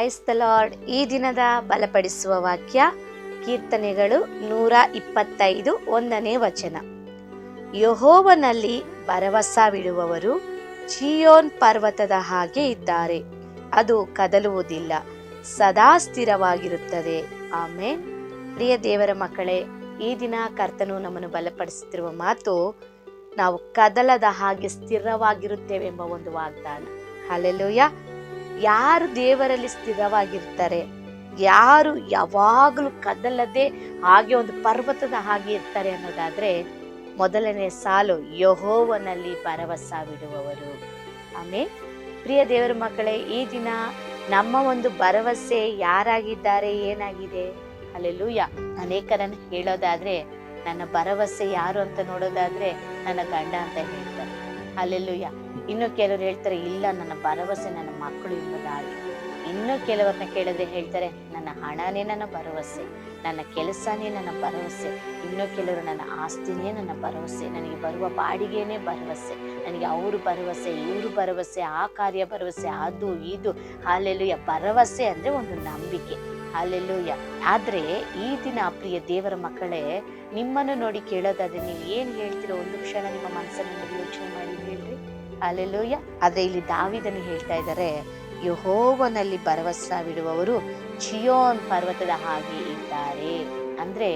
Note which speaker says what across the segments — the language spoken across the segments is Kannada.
Speaker 1: Price the lord. ಈ ದಿನದ ಬಲಪಡಿಸುವ ವಾಕ್ಯ ಕೀರ್ತನೆಗಳು 125 1ನೇ ವಚನ. ಯೆಹೋವನಲ್ಲಿ ಭರವಸವಿಡುವವರು ಚೀಯೋನ್ ಪರ್ವತದ ಹಾಗೆ ಇದ್ದಾರೆ, ಅದು ಕದಲುವುದಿಲ್ಲ, ಸದಾ ಸ್ಥಿರವಾಗಿರುತ್ತದೆ. ಆಮೆನ್. ಪ್ರಿಯ ದೇವರ ಮಕ್ಕಳೇ, ಈ ದಿನ ಕರ್ತನು ನಮ್ಮನ್ನು ಬಲಪಡಿಸುತ್ತಿರುವ ಮಾತು, ನಾವು ಕದಲದ ಹಾಗೆ ಸ್ಥಿರವಾಗಿರುತ್ತೇವೆ ಎಂಬ ಒಂದು ವಾಗ್ದಾನ. ಹಲ್ಲೆಲೂಯಾ. ಯಾರು ದೇವರಲ್ಲಿ ಸ್ಥಿರವಾಗಿರ್ತಾರೆ, ಯಾರು ಯಾವಾಗಲೂ ಕದಲದೆ ಹಾಗೆ ಒಂದು ಪರ್ವತದ ಹಾಗೆ ಇರ್ತಾರೆ ಅನ್ನೋದಾದ್ರೆ, ಮೊದಲನೇ ಸಾಲು ಯೆಹೋವನಲ್ಲಿ ಭರವಸವಿಡುವವರು. ಆಮೇಲೆ ಪ್ರಿಯ ದೇವರ ಮಕ್ಕಳೇ, ಈ ದಿನ ನಮ್ಮ ಒಂದು ಭರವಸೆ ಯಾರಾಗಿದ್ದಾರೆ, ಏನಾಗಿದೆ? ಹಲ್ಲೆಲೂಯಾ. ಅನೇಕರನ್ನು ಹೇಳೋದಾದ್ರೆ, ನನ್ನ ಭರವಸೆ ಯಾರು ಅಂತ ನೋಡೋದಾದ್ರೆ ನನ್ನ ಗಂಡ ಅಂತ ಹೇಳ್ತಾರೆ. ಹಲ್ಲೆಲೂಯಾ. ಇನ್ನು ಕೆಲವರು ಹೇಳ್ತಾರೆ, ಇಲ್ಲ, ನನ್ನ ಭರವಸೆ ನನ್ನ ಮಕ್ಕಳು ಎಂಬುದಾಗಿ. ಇನ್ನು ಕೆಲವರನ್ನ ಕೇಳಿದ್ರೆ ಹೇಳ್ತಾರೆ, ನನ್ನ ಹಣನೇ ನನ್ನ ಭರವಸೆ, ನನ್ನ ಕೆಲಸನೇ ನನ್ನ ಭರವಸೆ. ಇನ್ನು ಕೆಲವರು, ನನ್ನ ಆಸ್ತಿನೇ ನನ್ನ ಭರವಸೆ, ನನಗೆ ಬರುವ ಬಾಡಿಗೆನೇ ಭರವಸೆ, ನನಗೆ ಅವರು ಭರವಸೆ, ಇವರು ಭರವಸೆ, ಆ ಕಾರ್ಯ ಭರವಸೆ, ಅದು ಇದು. ಹಲ್ಲೆಲೂಯಾ. ಭರವಸೆ ಅಂದ್ರೆ ಒಂದು ನಂಬಿಕೆ. ಹಲ್ಲೆಲೂಯಾ. ಆದ್ರೆ ಈ ದಿನ ಪ್ರಿಯ ದೇವರ ಮಕ್ಕಳೇ, ನಿಮ್ಮನ್ನು ನೋಡಿ ಕೇಳೋದಾದ್ರೆ ನೀವು ಏನ್ ಹೇಳ್ತೀರೋ ಒಂದು ಕ್ಷಣ ನಿಮ್ಮ ಮನಸ್ಸನ್ನು ಯೋಚನೆ ಮಾಡಿ ಹೇಳ್ರಿ. ಹಲ್ಲೆಲೂಯಾ. ಆದ್ರೆ ಇಲ್ಲಿ ದಾವೀದನು ಹೇಳ್ತಾ ಇದ್ದಾರೆ, ಯೆಹೋವನಲ್ಲಿ ಭರವಸವಿಡುವವರು ಚೀಯೋನ್ ಪರ್ವತದ ಹಾಗೆ ಇದ್ದಾರೆ. ಅಂದ್ರೆ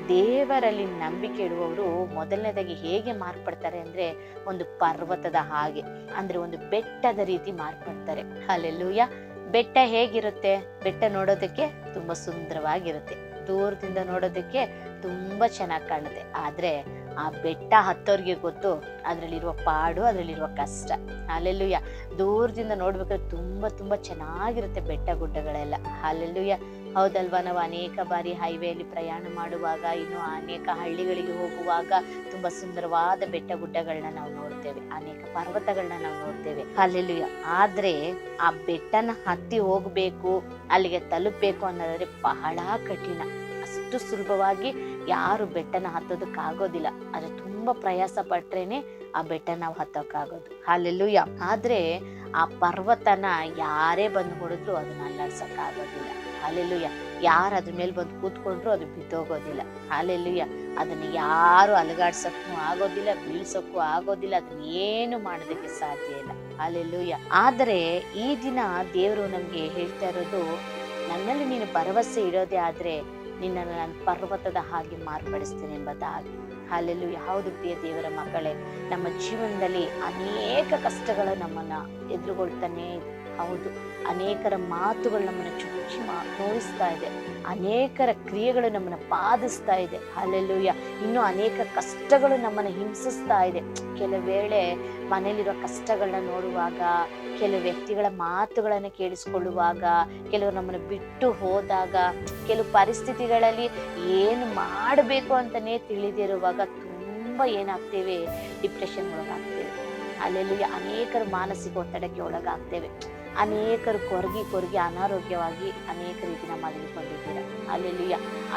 Speaker 1: ದೇವರಲ್ಲಿ ನಂಬಿಕೆ ಇಡುವವರು ಮೊದಲನೇದಾಗಿ ಹೇಗೆ ಮಾರ್ಪಡ್ತಾರೆ ಅಂದ್ರೆ, ಒಂದು ಪರ್ವತದ ಹಾಗೆ, ಅಂದ್ರೆ ಒಂದು ಬೆಟ್ಟದ ರೀತಿ ಮಾರ್ಪಡ್ತಾರೆ. ಹಲ್ಲೆಲೂಯಾ. ಬೆಟ್ಟ ಹೇಗಿರುತ್ತೆ? ಬೆಟ್ಟ ನೋಡೋದಕ್ಕೆ ತುಂಬಾ ಸುಂದರವಾಗಿರುತ್ತೆ, ದೂರದಿಂದ ನೋಡೋದಕ್ಕೆ ತುಂಬಾ ಚೆನ್ನಾಗಿ ಕಾಣುತ್ತೆ. ಆದ್ರೆ ಆ ಬೆಟ್ಟ ಹತ್ತೋರ್ಗೆ ಗೊತ್ತು ಅದ್ರಲ್ಲಿರುವ ಪಾಡು, ಅದ್ರಲ್ಲಿರುವ ಕಷ್ಟ. ಹಲ್ಲೆಲೂಯಾ. ದೂರದಿಂದ ನೋಡ್ಬೇಕಾದ್ರೆ ತುಂಬಾ ಚೆನ್ನಾಗಿರುತ್ತೆ ಬೆಟ್ಟ ಗುಡ್ಡಗಳೆಲ್ಲ. ಹಲ್ಲೆಲೂಯಾ. ಹೌದಲ್ವಾ? ನಾವು ಅನೇಕ ಬಾರಿ ಹೈವೇಲಿ ಪ್ರಯಾಣ ಮಾಡುವಾಗ, ಇನ್ನು ಅನೇಕ ಹಳ್ಳಿಗಳಿಗೆ ಹೋಗುವಾಗ ತುಂಬಾ ಸುಂದರವಾದ ಬೆಟ್ಟ ಗುಡ್ಡಗಳನ್ನ ನಾವು ನೋಡ್ತೇವೆ, ಅನೇಕ ಪರ್ವತಗಳನ್ನ ನಾವು ನೋಡ್ತೇವೆ. ಹಲ್ಲೆಲೂಯಾ. ಆದ್ರೆ ಆ ಬೆಟ್ಟನ ಹತ್ತಿ ಹೋಗ್ಬೇಕು, ಅಲ್ಲಿಗೆ ತಲುಪಬೇಕು ಅನ್ನೋದಾದ್ರೆ ಬಹಳ ಕಠಿಣ. ಅಷ್ಟು ಸುಲಭವಾಗಿ ಯಾರು ಬೆಟ್ಟನ ಹತ್ತೋದಕ್ಕಾಗೋದಿಲ್ಲ. ಆದ್ರೆ ತುಂಬಾ ಪ್ರಯಾಸ ಪಟ್ರೇನೆ ಆ ಬೆಟ್ಟ ನಾವು ಹತ್ತೋಕ್ಕಾಗೋದು. ಹಲ್ಲೆಲೂಯಾ. ಆದ್ರೆ ಆ ಪರ್ವತನ ಯಾರೇ ಬಂದು ಹೊಡೆದ್ರು ಅದನ್ನ ಅಲ್ಲಾಡ್ಸಕ್ಕಾಗೋದಿಲ್ಲ. ಹಲ್ಲೆಲೂಯಾ. ಯಾರು ಅದ್ರ ಮೇಲೆ ಬಂದು ಕೂತ್ಕೊಂಡ್ರು ಅದು ಬಿದ್ದೋಗೋದಿಲ್ಲ. ಹಲ್ಲೆಲೂಯಾ. ಅದನ್ನ ಯಾರು ಅಲುಗಾಡ್ಸಕ್ಕೂ ಆಗೋದಿಲ್ಲ, ಬೀಳ್ಸಕ್ಕೂ ಆಗೋದಿಲ್ಲ, ಅದನ್ನ ಏನು ಮಾಡೋದಕ್ಕೆ ಸಾಧ್ಯ ಇಲ್ಲ. ಹಲ್ಲೆಲೂಯಾ. ಆದ್ರೆ ಈ ದಿನ ದೇವರು ನಮ್ಗೆ ಹೇಳ್ತಾ ಇರೋದು, ನನ್ನಲ್ಲಿ ನೀನು ಭರವಸೆ ಇಡೋದೇ ಆದ್ರೆ ನಿನ್ನನ್ನು ನಾನು ಪರ್ವತದ ಹಾಗೆ ಮಾರ್ಪಡಿಸ್ತೇನೆ ಎಂಬುದಾಗಿ. ಹಲ್ಲೆಲೂಯಾ. ಹೌದು ಪ್ರಿಯ ದೇವರ ಮಕ್ಕಳೇ, ನಮ್ಮ ಜೀವನದಲ್ಲಿ ಅನೇಕ ಕಷ್ಟಗಳು ನಮ್ಮನ್ನ ಎದುರುಗೊಳ್ತಾನೆ ಇದೆ. ಹೌದು, ಅನೇಕರ ಮಾತುಗಳು ನಮ್ಮನ್ನ ಚುಚ್ಚಿ ನೋಯಿಸ್ತಾ ಇದೆ, ಅನೇಕರ ಕ್ರಿಯೆಗಳು ನಮ್ಮನ್ನ ಬಾಧಿಸ್ತಾ ಇದೆ. ಹಲ್ಲೆಲೂಯಾ. ಇನ್ನು ಅನೇಕ ಕಷ್ಟಗಳು ನಮ್ಮನ್ನ ಹಿಂಸಿಸ್ತಾ ಇದೆ. ಕೆಲವು ವೇಳೆ ಮನೇಲಿರೋ ಕಷ್ಟಗಳನ್ನ ನೋಡುವಾಗ, ಕೆಲವು ವ್ಯಕ್ತಿಗಳ ಮಾತುಗಳನ್ನ ಕೇಳಿಸ್ಕೊಳ್ಳುವಾಗ, ಕೆಲವರು ನಮ್ಮನ್ನು ಬಿಟ್ಟು ಹೋದಾಗ, ಕೆಲವು ಪರಿಸ್ಥಿತಿಗಳಲ್ಲಿ ಏನು ಮಾಡಬೇಕು ಅಂತಾನೆ ತಿಳಿದಿರುವಾಗ ತುಂಬಾ ಏನಾಗ್ತೇವೆ, ಡಿಪ್ರೆಷನ್ ಒಳಗಾಗ್ತೇವೆ. ಅಲ್ಲೆಲ್ಲಿ ಅನೇಕರು ಮಾನಸಿಕ ಒತ್ತಡಕ್ಕೆ ಒಳಗಾಗ್ತೇವೆ. ಅನೇಕರು ಕೊರಗಿ ಅನಾರೋಗ್ಯವಾಗಿ ಅನೇಕ ರೀತಿ ನಮ್ಮ ಮಲಗಿಕೊಂಡಿದ್ದೀರ. ಅಲ್ಲೆಲ್ಲಿ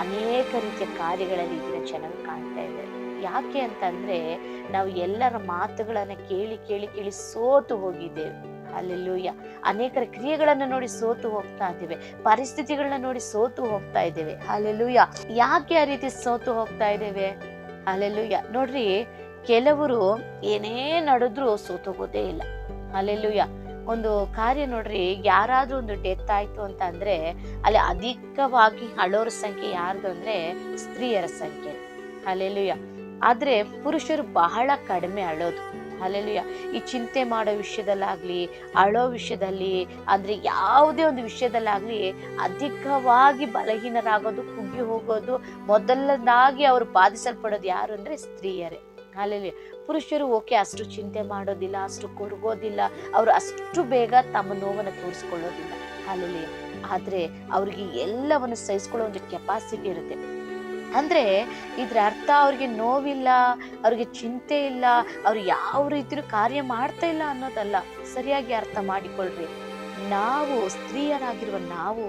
Speaker 1: ಅನೇಕ ರೀತಿಯ ಕಾರ್ಯಗಳಲ್ಲಿ ಇದನ್ನ ಚೆನ್ನಾಗಿ ಕಾಣ್ತಾ ಇದ್ದಾರೆ. ಯಾಕೆ ಅಂತಂದ್ರೆ, ನಾವು ಎಲ್ಲರ ಮಾತುಗಳನ್ನ ಕೇಳಿ ಸೋತು ಹೋಗಿದ್ದೇವೆ. ಹಲ್ಲೆಲೂಯಾ. ಅನೇಕರ ಕ್ರಿಯೆಗಳನ್ನ ನೋಡಿ ಸೋತು ಹೋಗ್ತಾ ಇದ್ದೇವೆ, ಪರಿಸ್ಥಿತಿಗಳನ್ನ ನೋಡಿ ಸೋತು ಹೋಗ್ತಾ ಇದ್ದೇವೆ. ಹಲ್ಲೆಲೂಯಾ. ಯಾಕೆ ಆ ರೀತಿ ಸೋತು ಹೋಗ್ತಾ ಇದ್ದೇವೆ? ಹಲ್ಲೆಲೂಯಾ. ನೋಡ್ರಿ, ಕೆಲವರು ಏನೇ ನಡೆದ್ರು ಸೋತೋಗೋದೇ ಇಲ್ಲ. ಹಲ್ಲೆಲೂಯಾ. ಒಂದು ಕಾರ್ಯ ನೋಡ್ರಿ, ಯಾರಾದ್ರೂ ಒಂದು ಡೆತ್ ಆಯ್ತು ಅಂತ ಅಂದ್ರೆ ಅಲ್ಲಿ ಅಧಿಕವಾಗಿ ಅಳೋರ ಸಂಖ್ಯೆ ಯಾರ್ದು ಅಂದ್ರೆ ಸ್ತ್ರೀಯರ ಸಂಖ್ಯೆ. ಹಲ್ಲೆಲೂಯಾ. ಆದ್ರೆ ಪುರುಷರು ಬಹಳ ಕಡಿಮೆ ಅಳೋದು. ಹಲ್ಲೆಲೂಯಾ. ಈ ಚಿಂತೆ ಮಾಡೋ ವಿಷಯದಲ್ಲಾಗ್ಲಿ, ಅಳೋ ವಿಷಯದಲ್ಲಿ, ಅಂದ್ರೆ ಯಾವುದೇ ಒಂದು ವಿಷಯದಲ್ಲಾಗ್ಲಿ ಅಧಿಕವಾಗಿ ಬಲಹೀನರಾಗೋದು, ಕುಗ್ಗಿ ಹೋಗೋದು, ಮೊದಲನೇದಾಗಿ ಅವರು ಬಾಧಿಸಲ್ಪಡೋದು ಯಾರು ಅಂದ್ರೆ ಸ್ತ್ರೀಯರೇ. ಹಲ್ಲೆಲೂಯಾ. ಪುರುಷರು ಓಕೆ, ಅಷ್ಟು ಚಿಂತೆ ಮಾಡೋದಿಲ್ಲ, ಅಷ್ಟು ಕೊರಗೋದಿಲ್ಲ, ಅವರು ಅಷ್ಟು ಬೇಗ ತಮ್ಮ ನೋವನ್ನು ತೋರಿಸ್ಕೊಳ್ಳೋದಿಲ್ಲ. ಹಲ್ಲೆಲೂಯಾ. ಆದ್ರೆ ಅವ್ರಿಗೆ ಎಲ್ಲವನ್ನು ಸಹಿಸ್ಕೊಳ್ಳೋ ಒಂದು ಕೆಪಾಸಿಟಿ ಇರುತ್ತೆ. ಅಂದ್ರೆ ಇದ್ರ ಅರ್ಥ ಅವ್ರಿಗೆ ನೋವಿಲ್ಲ, ಅವ್ರಿಗೆ ಚಿಂತೆ ಇಲ್ಲ, ಅವ್ರು ಯಾವ ರೀತಿಯೂ ಕಾರ್ಯ ಮಾಡ್ತಾ ಇಲ್ಲ ಅನ್ನೋದಲ್ಲ. ಸರಿಯಾಗಿ ಅರ್ಥ ಮಾಡಿಕೊಳ್ಳ್ರಿ. ನಾವು ಸ್ತ್ರೀಯರಾಗಿರುವ ನಾವು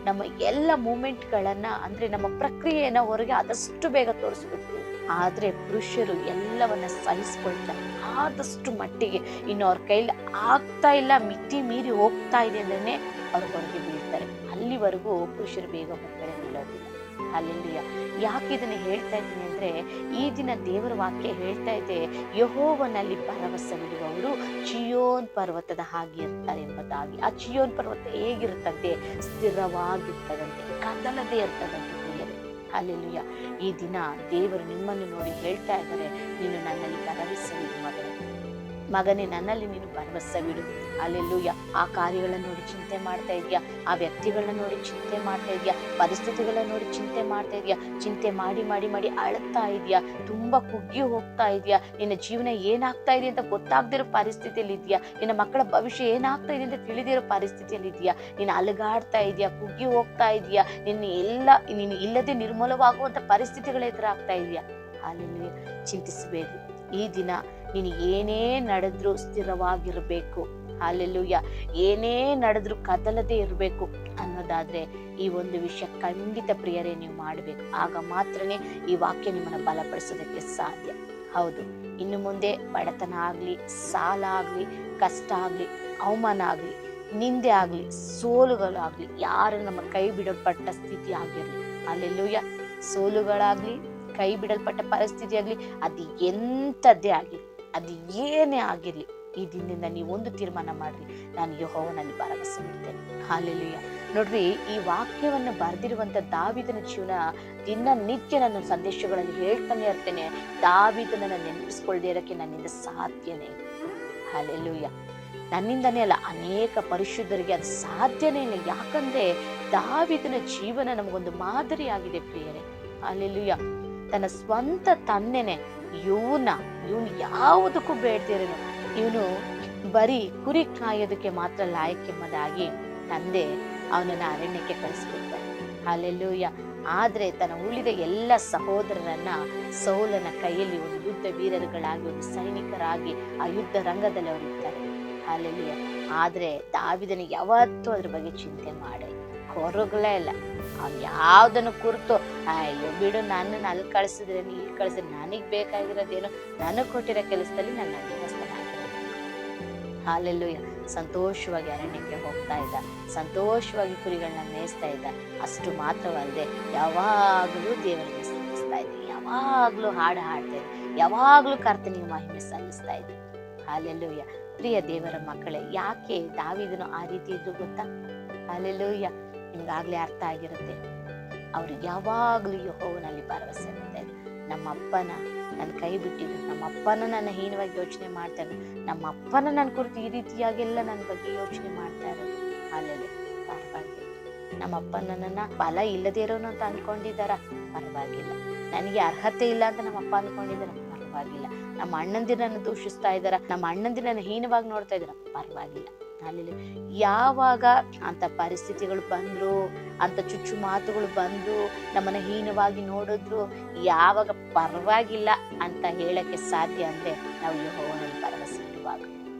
Speaker 1: ನಮ್ಮ ಎಲ್ಲ ಮೂಮೆಂಟ್ಗಳನ್ನ, ಅಂದ್ರೆ ನಮ್ಮ ಪ್ರಕ್ರಿಯೆಯನ್ನ ಹೊರಗೆ ಆದಷ್ಟು ಬೇಗ ತೋರಿಸ್ಬಿಡ್ತೀವಿ. ಆದ್ರೆ ಪುರುಷರು ಎಲ್ಲವನ್ನ ಸಹಿಸ್ಕೊಳ್ತಾರೆ ಆದಷ್ಟು ಮಟ್ಟಿಗೆ. ಇನ್ನು ಅವ್ರ ಕೈಲಿ ಆಗ್ತಾ ಇಲ್ಲ, ಮಿತಿ ಮೀರಿ ಹೋಗ್ತಾ ಇದೆ ಅಂದ್ರೆ ಅವ್ರ ಹೊರಗೆ ಬೀಳ್ತಾರೆ. ಅಲ್ಲಿವರೆಗೂ ಪುರುಷರು ಬೇಗ ಹೊರಗಡೆ ನಿಲ್ಲೋದಿಲ್ಲ. ಹಲ್ಲೆಲೂಯಾ. ಯಾಕೆ ಇದನ್ನು ಹೇಳ್ತಾ ಇದ್ದೀನಿ ಅಂದ್ರೆ, ಈ ದಿನ ದೇವರ ವಾಕ್ಯ ಹೇಳ್ತಾ ಇದೆ, ಯೆಹೋವನಲ್ಲಿ ಭರವಸವಿಡುವವರು ಚಿಯೋನ್ ಪರ್ವತದ ಹಾಗೆ ಇರ್ತಾರೆ ಎಂಬುದಾಗಿ. ಆ ಚಿಯೋನ್ ಪರ್ವತ ಹೇಗಿರುತ್ತಂತೆ? ಸ್ಥಿರವಾಗಿರ್ತದಂತೆ, ಕದಲದೆ ಇರ್ತದಂತೆ ಪ್ರಿಯರೇ. ಹಲ್ಲೆಲೂಯಾ. ಈ ದಿನ ದೇವರು ನಿಮ್ಮನ್ನು ನೋಡಿ ಹೇಳ್ತಾ ಇದ್ದಾರೆ, ನೀನು ನನ್ನಲ್ಲಿ ಭರವಸವಿಡು ಮಗನೇ, ನನ್ನಲ್ಲಿ ನೀನು ಭರವಸವಿಡು. ಹಲ್ಲೆಲೂಯಾ. ಆ ಕಾರ್ಯಗಳನ್ನ ನೋಡಿ ಚಿಂತೆ ಮಾಡ್ತಾ ಇದೆಯಾ? ಆ ವ್ಯಕ್ತಿಗಳನ್ನ ನೋಡಿ ಚಿಂತೆ ಮಾಡ್ತಾ ಇದೆಯಾ? ಪರಿಸ್ಥಿತಿಗಳನ್ನ ನೋಡಿ ಚಿಂತೆ ಮಾಡ್ತಾ ಇದೆಯಾ? ಚಿಂತೆ ಮಾಡಿ ಮಾಡಿ ಮಾಡಿ ಅಳುತ್ತಾ ಇದೆಯಾ? ತುಂಬಾ ಕುಗ್ಗಿ ಹೋಗ್ತಾ ಇದೆಯಾ? ನಿನ್ನ ಜೀವನ ಏನಾಗ್ತಾ ಇದೆ ಅಂತ ಗೊತ್ತಾಗದಿರೋ ಪರಿಸ್ಥಿತಿಯಲ್ಲಿ ಇದೆಯಾ? ನಿನ್ನ ಮಕ್ಕಳ ಭವಿಷ್ಯ ಏನಾಗ್ತಾ ಇದೆ ಅಂತ ತಿಳಿದಿರೋ ಪರಿಸ್ಥಿತಿಯಲ್ಲಿ ಇದೆಯಾ? ನೀನು ಅಲುಗಾಡ್ತಾ ಇದೆಯಾ? ಕುಗ್ಗಿ ಹೋಗ್ತಾ ಇದೆಯಾ? ನೀನು ಇಲ್ಲದೆ ನಿರ್ಮೂಲವಾಗುವಂತ ಪರಿಸ್ಥಿತಿಗಳ ಎದುರಾಗ್ತಾ ಇದೆಯಾ? ಹಲ್ಲೆಲೂಯಾ. ಚಿಂತಿಸಬೇಡಿ. ಈ ದಿನ ನೀನು ಏನೇ ನಡೆದ್ರೂ ಸ್ಥಿರವಾಗಿರ್ಬೇಕು. ಹಲ್ಲೆಲೂಯಾ. ಏನೇ ನಡೆದ್ರೂ ಕದಲದೆ ಇರಬೇಕು ಅನ್ನೋದಾದ್ರೆ ಈ ಒಂದು ವಿಷಯ ಖಂಡಿತ ಪ್ರಿಯರೇ ನೀವು ಮಾಡಬೇಕು. ಆಗ ಮಾತ್ರನೇ ಈ ವಾಕ್ಯ ನಿಮ್ಮನ್ನು ಬಲಪಡಿಸೋದಕ್ಕೆ ಸಾಧ್ಯ. ಹೌದು, ಇನ್ನು ಮುಂದೆ ಬಡತನ ಆಗ್ಲಿ, ಸಾಲ ಆಗ್ಲಿ, ಕಷ್ಟ ಆಗ್ಲಿ, ಅವಮಾನ ಆಗ್ಲಿ, ನಿಂದೆ ಆಗ್ಲಿ, ಸೋಲುಗಳಾಗ್ಲಿ, ಯಾರು ನಮ್ಮ ಕೈ ಬಿಡಲ್ಪಟ್ಟ ಸ್ಥಿತಿ ಆಗಿರ್ಲಿ, ಹಲ್ಲೆಲೂಯಾ, ಸೋಲುಗಳಾಗ್ಲಿ, ಕೈ ಬಿಡಲ್ಪಟ್ಟ ಪರಿಸ್ಥಿತಿ ಆಗ್ಲಿ, ಅದು ಎಂಥದ್ದೇ ಆಗಿರ್ಲಿ, ಅದು ಏನೇ ಆಗಿರ್ಲಿ, ಈ ದಿನದಿಂದ ನೀವೊಂದು ತೀರ್ಮಾನ ಮಾಡ್ರಿ, ನಾನು ಯೆಹೋವನಲ್ಲಿ ಭರವಸೆ ಇಡ್ತೇನೆ. ಹಲ್ಲೆಲೂಯಾ. ನೋಡ್ರಿ, ಈ ವಾಕ್ಯವನ್ನು ಬರೆದಿರುವಂತ ದಾವೀದನ ಜೀವನ ದಿನನಿತ್ಯ ನನ್ನ ಸಂದೇಶಗಳಲ್ಲಿ ಹೇಳ್ತಾನೆ ಇರ್ತೇನೆ. ದಾವೀದನನ್ನ ನೆನಪಿಸ್ಕೊಳ್ದೇ ಇರಕ್ಕೆ ನನ್ನಿಂದ ಸಾಧ್ಯನೇ. ಹಲ್ಲೆಲೂಯಾ. ನನ್ನಿಂದನೇ ಅಲ್ಲ, ಅನೇಕ ಪರಿಶುದ್ಧರಿಗೆ ಅದು ಸಾಧ್ಯನೇ ಇಲ್ಲ. ಯಾಕಂದ್ರೆ ದಾವೀದನ ಜೀವನ ನಮಗೊಂದು ಮಾದರಿ ಆಗಿದೆ ಪ್ರಿಯರೇ. ಹಲ್ಲೆಲೂಯಾ. ತನ್ನ ಸ್ವಂತ ತಂದೆನೆ ಇವನು ಯಾವುದಕ್ಕೂ ಬೇಡ್ತಿರೇನು, ಇವನು ಬರೀ ಕುರಿ ಕಾಯೋದಕ್ಕೆ ಮಾತ್ರ ಲಾಯಕ್ಕೆಂಬುದಾಗಿ ತಂದೆ ಅವನನ್ನ ಅರಣ್ಯಕ್ಕೆ ಕಳಿಸ್ಬಿಡ್ತಾರೆ. ಹಲ್ಲೆಲೂಯಾ. ಆದ್ರೆ ತನ್ನ ಉಳಿದ ಎಲ್ಲ ಸಹೋದರರನ್ನ ಸೌಲನ ಕೈಯಲ್ಲಿ ಒಂದು ಯುದ್ಧ ವೀರರುಗಳಾಗಿ, ಒಂದು ಸೈನಿಕರಾಗಿ ಆ ಯುದ್ಧ ರಂಗದಲ್ಲಿ ಅವರು ಇರ್ತಾರೆ. ಹಲ್ಲೆಲೂಯಾ. ಆದ್ರೆ ದಾವೀದನಿಗೆ ಯಾವತ್ತೂ ಅದ್ರ ಬಗ್ಗೆ ಚಿಂತೆ ಮಾಡಿ ಹೊರಗಲೇ ಇಲ್ಲ. ಅವ್ನು ಯಾವ್ದನ್ನು ಕುರಿತು ಅಯ್ಯೋ ಬಿಡು, ನನ್ನನ್ನು ಅಲ್ಲಿ ಕಳಿಸಿದ್ರೆ ನೀ ಇಲ್ಲಿ ಕಳಿಸಿದ್ರೆ, ನನಗ್ ಬೇಕಾಗಿರೋದೇನು, ನನಗ್ ಕೊಟ್ಟಿರೋ ಕೆಲಸದಲ್ಲಿ ನನ್ನ ಅಭ್ಯಾಸನಾಗಿರೋದು. ಹಲ್ಲೆಲೂಯಾ. ಸಂತೋಷವಾಗಿ ಅರಣ್ಯಕ್ಕೆ ಹೋಗ್ತಾ ಇದ್ದ, ಸಂತೋಷವಾಗಿ ಕುರಿಗಳನ್ನ ಮೇಯಿಸ್ತಾ ಇದ್ದ. ಅಷ್ಟು ಮಾತ್ರವಲ್ಲದೆ ಯಾವಾಗಲೂ ದೇವರಿಗೆ ಸ್ತುತಿಸ್ತಾ ಇದ್ದ, ಯಾವಾಗ್ಲೂ ಹಾಡು ಹಾಡ್ತಾ ಇದ್ದ, ಯಾವಾಗ್ಲೂ ಕರ್ತನಿಗೆ ಮಹಿಮೆ ಸಲ್ಲಿಸ್ತಾ ಇದ್ದ. ಹಲ್ಲೆಲೂಯಾ. ಪ್ರಿಯ ದೇವರ ಮಕ್ಕಳೇ, ಯಾಕೆ ದಾವೀದನು ಆ ರೀತಿ ಇದ್ದು ಗೊತ್ತಾ? ಹಲ್ಲೆಲೂಯಾ. ನಿಮ್ಗಾಗ್ಲೇ ಅರ್ಥ ಆಗಿರುತ್ತೆ. ಅವ್ರು ಯಾವಾಗ್ಲೂ ಯೆಹೋವನಲ್ಲಿ ಭರವಸೆ ಇಡ್ತಾ ಇದ್ರು. ನಮ್ಮ ಅಪ್ಪನ ನನ್ನ ಕೈ ಬಿಟ್ಟಿದ್ರು, ನಮ್ಮ ಅಪ್ಪನ ನನ್ನ ಹೀನವಾಗಿ ಯೋಚನೆ ಮಾಡ್ತಾ ಇದ್ರು, ನಮ್ಮ ಅಪ್ಪನ ನನ್ನ ಕುರಿತು ಈ ರೀತಿಯಾಗೆಲ್ಲ ನನ್ನ ಬಗ್ಗೆ ಯೋಚನೆ ಮಾಡ್ತಾ ಇರೋದು. ಹಲ್ಲೆಲೂಯಾ. ಪರವಾಗಿಲ್ಲ. ನಮ್ಮ ಅಪ್ಪ ನನ್ನನ್ನ ಬಲ ಇಲ್ಲದೇ ಇರೋನು ಅಂತ ಅನ್ಕೊಂಡಿದ್ದಾರ? ಪರವಾಗಿಲ್ಲ. ನನಗೆ ಅರ್ಹತೆ ಇಲ್ಲ ಅಂತ ನಮ್ಮ ಅಪ್ಪ ಅನ್ಕೊಂಡಿದಾರ? ಪರವಾಗಿಲ್ಲ. ನಮ್ಮ ಅಣ್ಣಂದಿರನ್ನು ದೂಷಿಸ್ತಾ ಇದ್ದಾರ, ನಮ್ಮ ಅಣ್ಣಂದಿರನ್ನು ಹೀನವಾಗಿ ನೋಡ್ತಾ ಇದ್ದಾರ? ಪರವಾಗಿಲ್ಲ. ಅಲ್ಲಿ ಯಾವಾಗ ಅಂತ ಪರಿಸ್ಥಿತಿಗಳು ಬಂದ್ರು, ಅಂತ ಚುಚ್ಚು ಮಾತುಗಳು ಬಂದ್ರು, ನಮ್ಮನ್ನ ಹೀನವಾಗಿ ನೋಡಿದ್ರು, ಯಾವಾಗ ಪರವಾಗಿಲ್ಲ ಅಂತ ಹೇಳಕ್ಕೆ ಸಾಧ್ಯ ಅಂದ್ರೆ ನಾವು ಯೆಹೋವನಲ್ಲಿ ಭರವಸೆ ಇಡುವಾಗ,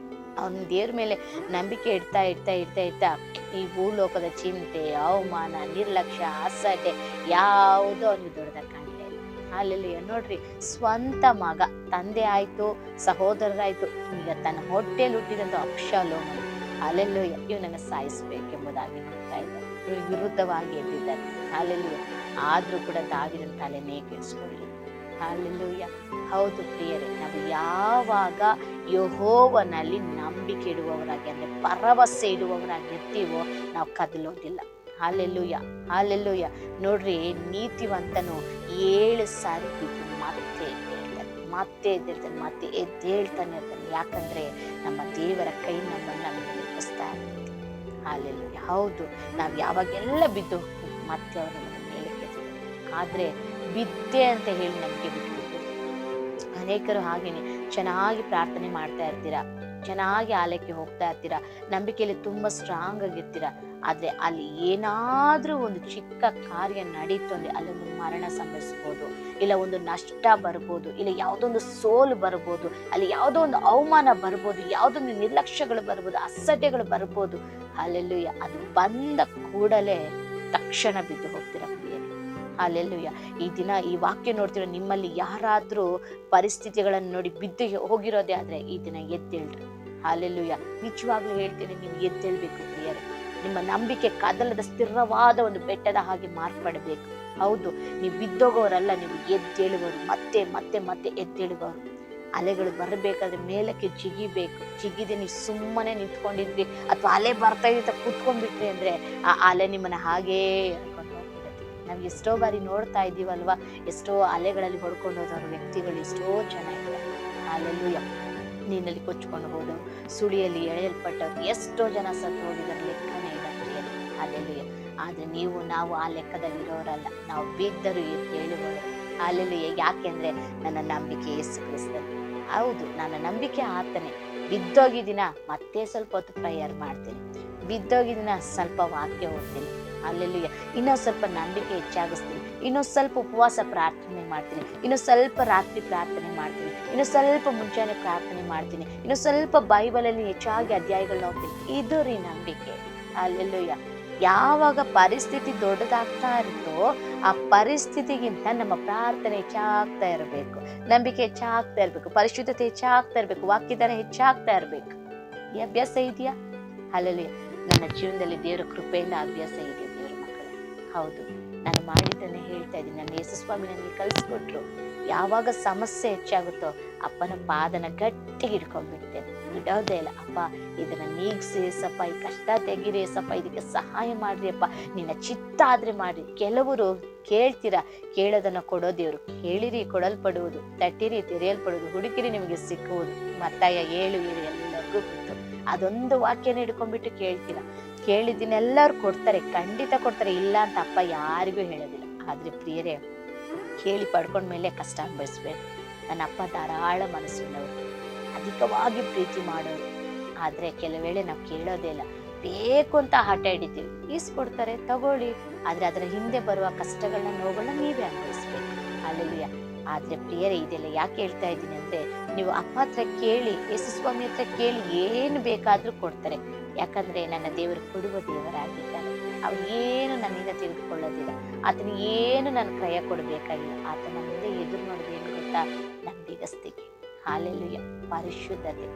Speaker 1: ಅವನ ದೇವ್ರ ಮೇಲೆ ನಂಬಿಕೆ ಇಡ್ತಾ ಇಡ್ತಾ ಇಡ್ತಾ ಇಡ್ತಾ ಈ ಭೂಲೋಕದ ಚಿಂತೆ, ಅವಮಾನ, ನಿರ್ಲಕ್ಷ್ಯ, ಅಸಡ್ಡೆ ಯಾವುದು ಅವನಿಗೆ ದೊಡ್ಡದಾಗ ಕಾಣಲೇ ಇಲ್ಲ. ಅಲ್ಲೆಲ್ಲ ನೋಡ್ರಿ, ಸ್ವಂತ ಮಗ, ತಂದೆ ಆಯ್ತು, ಸಹೋದರರಾಯ್ತು, ಈಗ ತನ್ನ ಹೊಟ್ಟೆಯಲ್ಲಿ ಹುಟ್ಟಿದಂತ ಅಬ್ಷಾಲೋಮನು ಅಲ್ಲೆಲ್ಲೂಯ್ಯ ಇವನನ್ನು ಸಾಯಿಸ್ಬೇಕೆಂಬುದಾಗಿ ನೋಡ್ತಾ ಇದ್ದಾರೆ. ಇವ್ರಿಗೆ ವಿರುದ್ಧವಾಗಿ ಎದ್ದಿದ್ದಾರೆ. ಅಲ್ಲೆಲ್ಲೂಯ್ಯ. ಆದ್ರೂ ಕೂಡ ದಾವೀದನ ತಲೆನೇ ಕೆಡಿಸ್ಕೊಳ್ಳಿ. ಅಲ್ಲೆಲ್ಲೂಯ್ಯ. ಹೌದು ಪ್ರಿಯರೇ, ನಾವು ಯಾವಾಗ ಯೆಹೋವನಲ್ಲಿ ನಂಬಿಕೆ ಇಡುವವರಾಗಿ, ಅಂದ್ರೆ ಭರವಸೆ ಇಡುವವರಾಗಿರ್ತೀವೋ ನಾವು ಕದಲೋದಿಲ್ಲ. Hallelujah, hallelujah. ನೋಡ್ರಿ, ನೀತಿವಂತನು 7 ಸಾರಿ ಬಿದ್ದು ಮತ್ತೆ ಎದ್ದೇಳ್ತಾನೆ, ಮತ್ತೆ ಎದ್ದೇಳ್ತಾನೆ ಇರ್ತಾನೆ. ಯಾಕಂದ್ರೆ ನಮ್ಮ ದೇವರ ಕೈ ನಮ್ಮನ್ನ ನೆನಪಿಸ್ತಾ ಇರ್ತದೆ. ಹಾಲೆಲ್ಲೂಯ್ಯ. ಹೌದು, ನಾವು ಯಾವಾಗೆಲ್ಲ ಬಿದ್ದು ಮತ್ತೆ ಅವರ ಮೇಲೆ ಕೆತ್ತಾರೆ. ಆದ್ರೆ ಬಿದ್ದೆ ಅಂತ ಹೇಳಿ ನಮಗೆ ಬಿಟ್ಬಿಟ್ಟು, ಅನೇಕರು ಹಾಗೇನೆ ಚೆನ್ನಾಗಿ ಪ್ರಾರ್ಥನೆ ಮಾಡ್ತಾ ಇರ್ತೀರಾ, ಚೆನ್ನಾಗಿ ಆಲಯಕ್ಕೆ ಹೋಗ್ತಾ ಇರ್ತೀರಾ, ನಂಬಿಕೆಯಲ್ಲಿ ತುಂಬಾ ಸ್ಟ್ರಾಂಗ್ ಆಗಿರ್ತೀರಾ. ಆದ್ರೆ ಅಲ್ಲಿ ಏನಾದ್ರೂ ಒಂದು ಚಿಕ್ಕ ಕಾರ್ಯ ನಡೀತು ಅಂದ್ರೆ ಅಲ್ಲೊಂದು ಮರಣ ಸಂಭವಿಸ್ಬೋದು, ಇಲ್ಲ ಒಂದು ನಷ್ಟ ಬರ್ಬೋದು, ಇಲ್ಲ ಯಾವುದೊಂದು ಸೋಲು ಬರ್ಬೋದು, ಅಲ್ಲಿ ಯಾವುದೋ ಒಂದು ಅವಮಾನ ಬರ್ಬೋದು, ಯಾವುದೊಂದು ನಿರ್ಲಕ್ಷ್ಯಗಳು ಬರ್ಬೋದು, ಅಸಡ್ಡೆಗಳು ಬರ್ಬೋದು. ಅಲ್ಲೆಲ್ಲೂಯ್ಯ. ಅದು ಬಂದ ಕೂಡಲೇ ತಕ್ಷಣ ಬಿದ್ದು ಹೋಗ್ತೀರ ಪ್ರಿಯರೇ. ಅಲ್ಲೆಲ್ಲೂಯ್ಯ. ಈ ದಿನ ಈ ವಾಕ್ಯ ನೋಡ್ತಿರೋ ನಿಮ್ಮಲ್ಲಿ ಯಾರಾದ್ರೂ ಪರಿಸ್ಥಿತಿಗಳನ್ನು ನೋಡಿ ಬಿದ್ದು ಹೋಗಿರೋದೇ ಆದ್ರೆ ಈ ದಿನ ಎದ್ದೇಳ್ರಿ. ಅಲ್ಲೆಲ್ಲೂಯ್ಯ. ನಿಜವಾಗ್ಲೂ ಹೇಳ್ತೀನಿ, ನೀವು ಎದ್ದೇಳ್ಬೇಕು ಪ್ರಿಯರೇ. ನಿಮ್ಮ ನಂಬಿಕೆ ಕದಲದ ಸ್ಥಿರವಾದ ಒಂದು ಬೆಟ್ಟದ ಹಾಗೆ ಮಾರ್ಪಡಬೇಕು. ಹೌದು, ನೀವು ಬಿದ್ದೋಗೋರಲ್ಲ, ನೀವು ಎದ್ದೇಳುವರು, ಮತ್ತೆ ಮತ್ತೆ ಮತ್ತೆ ಎದ್ದೇಳುವರು. ಅಲೆಗಳು ಬರಬೇಕಾದ್ರೆ ಮೇಲಕ್ಕೆ ಜಿಗಿಬೇಕು. ಜಿಗಿದೆ ನೀವು ಸುಮ್ಮನೆ ನಿಂತ್ಕೊಂಡಿದ್ರಿ ಅಥವಾ ಅಲೆ ಬರ್ತಾ ಇದೆ ಕೂತ್ಕೊಂಡ್ಬಿಟ್ರಿ ಅಂದ್ರೆ ಆ ಅಲೆ ನಿಮ್ಮನ್ನ ಹಾಗೇ ಎಳ್ಕೊಂಡು ಹೋಗ್ಬಿಡುತ್ತೆ. ನಾವು ಎಷ್ಟೋ ಬಾರಿ ನೋಡ್ತಾ ಇದ್ದೀವಲ್ವಾ, ಎಷ್ಟೋ ಅಲೆಗಳಲ್ಲಿ ಹೊಡ್ಕೊಂಡು ಹೋದವ್ರ ವ್ಯಕ್ತಿಗಳು ಎಷ್ಟೋ ಚೆನ್ನಾಗಿದ್ದಾರೆ. ಅಲ್ಲೆಲ್ಲೂಯ್ಯ. ನೀರಲ್ಲಿ ಕೊಚ್ಕೊಂಡು ಹೋದವರು, ಸುಳಿಯಲ್ಲಿ ಎಳೆಯಲ್ಪಟ್ಟವ್ರು ಎಷ್ಟೋ ಜನ ಸತ್ತು ಹೋಗಿದ್ದಾರೆ, ಲೆಕ್ಕನೇ ಇಲ್ಲ ಪ್ರಿಯರೇ. ಅಲ್ಲೆಲ್ಲೂಯ್ಯ. ಆದ್ರೆ ನಾವು ಆ ಲೆಕ್ಕದಲ್ಲಿರೋರಲ್ಲ, ನಾವು ಬಿದ್ದರು ಹೇಳುವವರು. ಅಲ್ಲೆಲ್ಲೂಯ್ಯ. ಯಾಕೆಂದ್ರೆ ನನ್ನ ನಂಬಿಕೆ ಯೇಸು ಕ್ರಿಸ್ತನಲ್ಲಿ. ಹೌದು, ನನ್ನ ನಂಬಿಕೆ ಆತನೇ. ಬಿದ್ದೋಗಿದ್ದೀನ, ಮತ್ತೆ ಸ್ವಲ್ಪ ಹೊತ್ತು ಪ್ರೇಯರ್ ಮಾಡ್ತೀನಿ. ಬಿದ್ದೋಗಿದ್ದೀನ, ಸ್ವಲ್ಪ ವಾಕ್ಯ ಓದ್ತೀನಿ. ಅಲ್ಲೆಲ್ಲೂಯ್ಯ. ಇನ್ನೊಂದು ಸ್ವಲ್ಪ ನಂಬಿಕೆ ಹೆಚ್ಚಾಗಿಸ್ತೀನಿ. ಇನ್ನೊಂದು ಸ್ವಲ್ಪ ಉಪವಾಸ ಪ್ರಾರ್ಥನೆ ಮಾಡ್ತೀನಿ. ಇನ್ನೊಂದು ಸ್ವಲ್ಪ ರಾತ್ರಿ ಪ್ರಾರ್ಥನೆ ಮಾಡ್ತೀನಿ. ಇನ್ನೊಂದು ಸ್ವಲ್ಪ ಮುಂಜಾನೆ ಪ್ರಾರ್ಥನೆ ಮಾಡ್ತೀನಿ. ಇನ್ನೊಂದು ಸ್ವಲ್ಪ ಬೈಬಲಲ್ಲಿ ಹೆಚ್ಚಾಗಿ ಅಧ್ಯಾಯಗಳನ್ನ ಹೋಗ್ತೀನಿ. ಇದು ರೀ ನಂಬಿಕೆ. ಅಲ್ಲೆಲ್ಲೂಯ್ಯ. ಯಾವಾಗ ಪರಿಸ್ಥಿತಿ ದೊಡ್ಡದಾಗ್ತಾ ಇರುತ್ತೋ ಆ ಪರಿಸ್ಥಿತಿಗಿಂತ ನಮ್ಮ ಪ್ರಾರ್ಥನೆ ಹೆಚ್ಚಾಗ್ತಾ ಇರಬೇಕು, ನಂಬಿಕೆ ಹೆಚ್ಚಾಗ್ತಾ ಇರಬೇಕು, ಪರಿಶುದ್ಧತೆ ಹೆಚ್ಚಾಗ್ತಾ ಇರಬೇಕು, ವಾಕ್ಯದಾನ ಹೆಚ್ಚಾಗ್ತಾ ಇರಬೇಕು. ಈ ಅಭ್ಯಾಸ ಇದೆಯಾ? ಅಲ್ಲಲ್ಲಿ ನನ್ನ ಜೀವನದಲ್ಲಿ ದೇವರ ಕೃಪೆಯಿಂದ ಅಭ್ಯಾಸ ಇದೆ ದೇವರ ಮಕ್ಕಳೇ. ಹೌದು, ನಾನು ಮಾಡಿದ್ದನ್ನೇ ಹೇಳ್ತಾ ಇದ್ದೀನಿ. ನನ್ನ ಯೇಸು ಸ್ವಾಮಿ ನನಗೆ ಕಲಿಸ್ಕೊಟ್ರು. ಯಾವಾಗ ಸಮಸ್ಯೆ ಹೆಚ್ಚಾಗುತ್ತೋ ಅಪ್ಪನ ಪಾದನ ಗಟ್ಟಿಗೆ ಹಿಡ್ಕೊಂಡ್ಬಿಡ್ತೇನೆ, ಬಿಡೋದೇ ಇಲ್ಲ. ಅಪ್ಪ, ಇದನ್ನ ನೀಗ್ಸಿ ಸಪ್ಪ, ಈ ಕಷ್ಟ ತೆಗಿರಿ ಸಪ್ಪ, ಇದಕ್ಕೆ ಸಹಾಯ ಮಾಡ್ರಿ ಅಪ್ಪ, ನಿನ್ನ ಚಿತ್ತ ಆದ್ರೆ ಮಾಡ್ರಿ. ಕೆಲವರು ಕೇಳ್ತೀರಾ, ಕೇಳೋದನ್ನ ಕೊಡೋ ದೇವ್ರು. ಕೇಳಿರಿ ಕೊಡಲ್ಪಡುವುದು, ತಟ್ಟಿರಿ ತೆರೆಯಲ್ಪಡುವುದು, ಹುಡುಕಿರಿ ನಿಮಗೆ ಸಿಕ್ಕುವುದು. ಮತ್ತಾಯ 7:7 ಎಲ್ಲರಿಗೂ ಗೊತ್ತು. ಅದೊಂದು ವಾಕ್ಯನ ಹಿಡ್ಕೊಂಡ್ಬಿಟ್ಟು ಕೇಳ್ತೀರಾ, ಕೇಳಿದ್ದೀನಿ ಎಲ್ಲರೂ ಕೊಡ್ತಾರೆ, ಖಂಡಿತ ಕೊಡ್ತಾರೆ, ಇಲ್ಲ ಅಂತ ಅಪ್ಪ ಯಾರಿಗೂ ಹೇಳೋದಿಲ್ಲ. ಆದ್ರೆ ಪ್ರಿಯರೇ, ಕೇಳಿ ಪಡ್ಕೊಂಡ್ಮೇಲೆ ಕಷ್ಟ ಅನುಭವಿಸ್ಬೇಕು. ನನ್ನ ಅಪ್ಪ ಧಾರಾಳ ಮನಸ್ಸುಳ್ಳವರು, ಅಧಿಕವಾಗಿ ಪ್ರೀತಿ ಮಾಡೋರು. ಆದ್ರೆ ಕೆಲವೇಳೆ ನಾವು ಕೇಳೋದೇ ಇಲ್ಲ, ಬೇಕು ಅಂತ ಹಠ ಹಿಡಿತೀವಿ. ಈಸ್ಕೊಡ್ತಾರೆ, ತಗೊಳ್ಳಿ. ಆದ್ರೆ ಅದರ ಹಿಂದೆ ಬರುವ ಕಷ್ಟಗಳನ್ನ, ನೋವುಗಳನ್ನ ನೀವೇ ಅನುಭವಿಸ್ಬೇಕು. ಅಲ್ಲೆಲ್ಲೂಯ್ಯ. ಆದ್ರೆ ಪ್ರಿಯರೇ, ಇದೆಲ್ಲ ಯಾಕೆ ಹೇಳ್ತಾ ಇದ್ದೀನಿ ಅಂದ್ರೆ, ನೀವು ಅಪ್ಪ ಹತ್ರ ಕೇಳಿ, ಯೇಸು ಸ್ವಾಮಿ ಹತ್ರ ಕೇಳಿ, ಏನು ಬೇಕಾದ್ರೂ ಕೊಡ್ತಾರೆ. ಯಾಕಂದ್ರೆ ನನ್ನ ದೇವರು ಕೊಡುವ ದೇವರಾಗಿದ್ದಾರೆ. ಅವ್ರು ಏನು ನನ್ನಿಂದ ತೆಗೆದುಕೊಳ್ಳೋದಿಲ್ಲ. ಆತನ ಏನು ನನ್ನ ಕ್ರಯ ಕೊಡಬೇಕಾಗಿಲ್ಲ. ಆತನ ಮುಂದೆ ಎದುರು ನೋಡೋದೇನು ಗೊತ್ತಾ? ನಂಬಿಗಸ್ತಿಕೆ. ಹಾಲೆಲೂಯ್ಯ. ಪರಿಶುದ್ಧತೆ,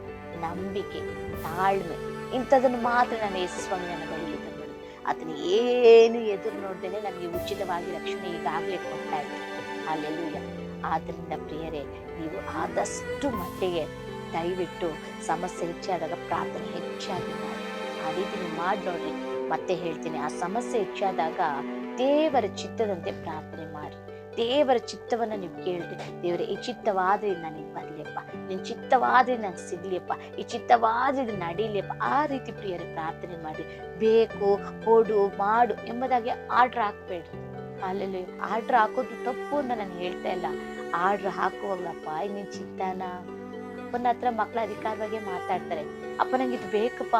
Speaker 1: ನಂಬಿಕೆ, ತಾಳ್ಮೆ, ಇಂಥದನ್ನು ಮಾತ್ರ ನನ್ನ ಯೇಸು ಸ್ವಾಮಿ ನನ್ನ ಬಳಿಗೆ ತಂದು ಆತನ ಏನು ಎದುರು ನೋಡ್ದೇನೆ ನನಗೆ ಉಚಿತವಾಗಿ ರಕ್ಷಣೆ ಈಗಾಗಲೇ ಕೊಡ್ತಾ ಇತ್ತು. ಹಾಲೆಲೂಯ್ಯ. ಆದ್ರಿಂದ ಪ್ರಿಯರೇ, ನೀವು ಆದಷ್ಟು ಮಟ್ಟಿಗೆ ದಯವಿಟ್ಟು ಸಮಸ್ಯೆ ಹೆಚ್ಚಾದಾಗ ಪ್ರಾರ್ಥನೆ ಹೆಚ್ಚಾಗಿ ಮಾಡಿ. ಆ ರೀತಿ ನೀವು ಮಾಡಿ ನೋಡ್ರಿ. ಮತ್ತೆ ಹೇಳ್ತೀನಿ, ಆ ಸಮಸ್ಯೆ ಹೆಚ್ಚಾದಾಗ ದೇವರ ಚಿತ್ತದಂತೆ ಪ್ರಾರ್ಥನೆ ಮಾಡಿ. ದೇವರ ಚಿತ್ತವನ್ನ ನೀವು ಕೇಳ್ರಿ. ದೇವರೇ, ಈ ಚಿತ್ತವಾದ್ರೆ ನನಗೆ ಬರ್ಲಿಯಪ್ಪ, ನಿನ್ ಚಿತ್ತವಾದ್ರೆ ನಂಗೆ ಸಿಗ್ಲಿಯಪ್ಪ, ಈ ಚಿತ್ತವಾದ್ರೆ ಇದು ನಡೀಲಿಯಪ್ಪ. ಆ ರೀತಿ ಪ್ರಿಯರೇ ಪ್ರಾರ್ಥನೆ ಮಾಡಿ. ಬೇಕು, ಕೊಡು, ಮಾಡು ಎಂಬುದಾಗಿ ಆರ್ಡ್ರ್ ಹಾಕ್ಬೇಡ್ರಿ. ಅಲ್ಲೆಲ್ಲಿ ಆರ್ಡ್ರ್ ಹಾಕೋದು ತಪ್ಪು ಅಂತ ನಾನು ಹೇಳ್ತಾ ಇಲ್ಲ. ಆರ್ಡ್ರ್ ಹಾಕುವಾಗ್ಲಪ್ಪ, ನಿನ್ ಚಿತ್ತನ. ಅಪ್ಪನ ಹತ್ರ ಮಕ್ಳ ಅಧಿಕಾರವಾಗಿ ಮಾತಾಡ್ತಾರೆ, ಅಪ್ಪ ನಂಗೆ ಇದು ಬೇಕಪ್ಪ,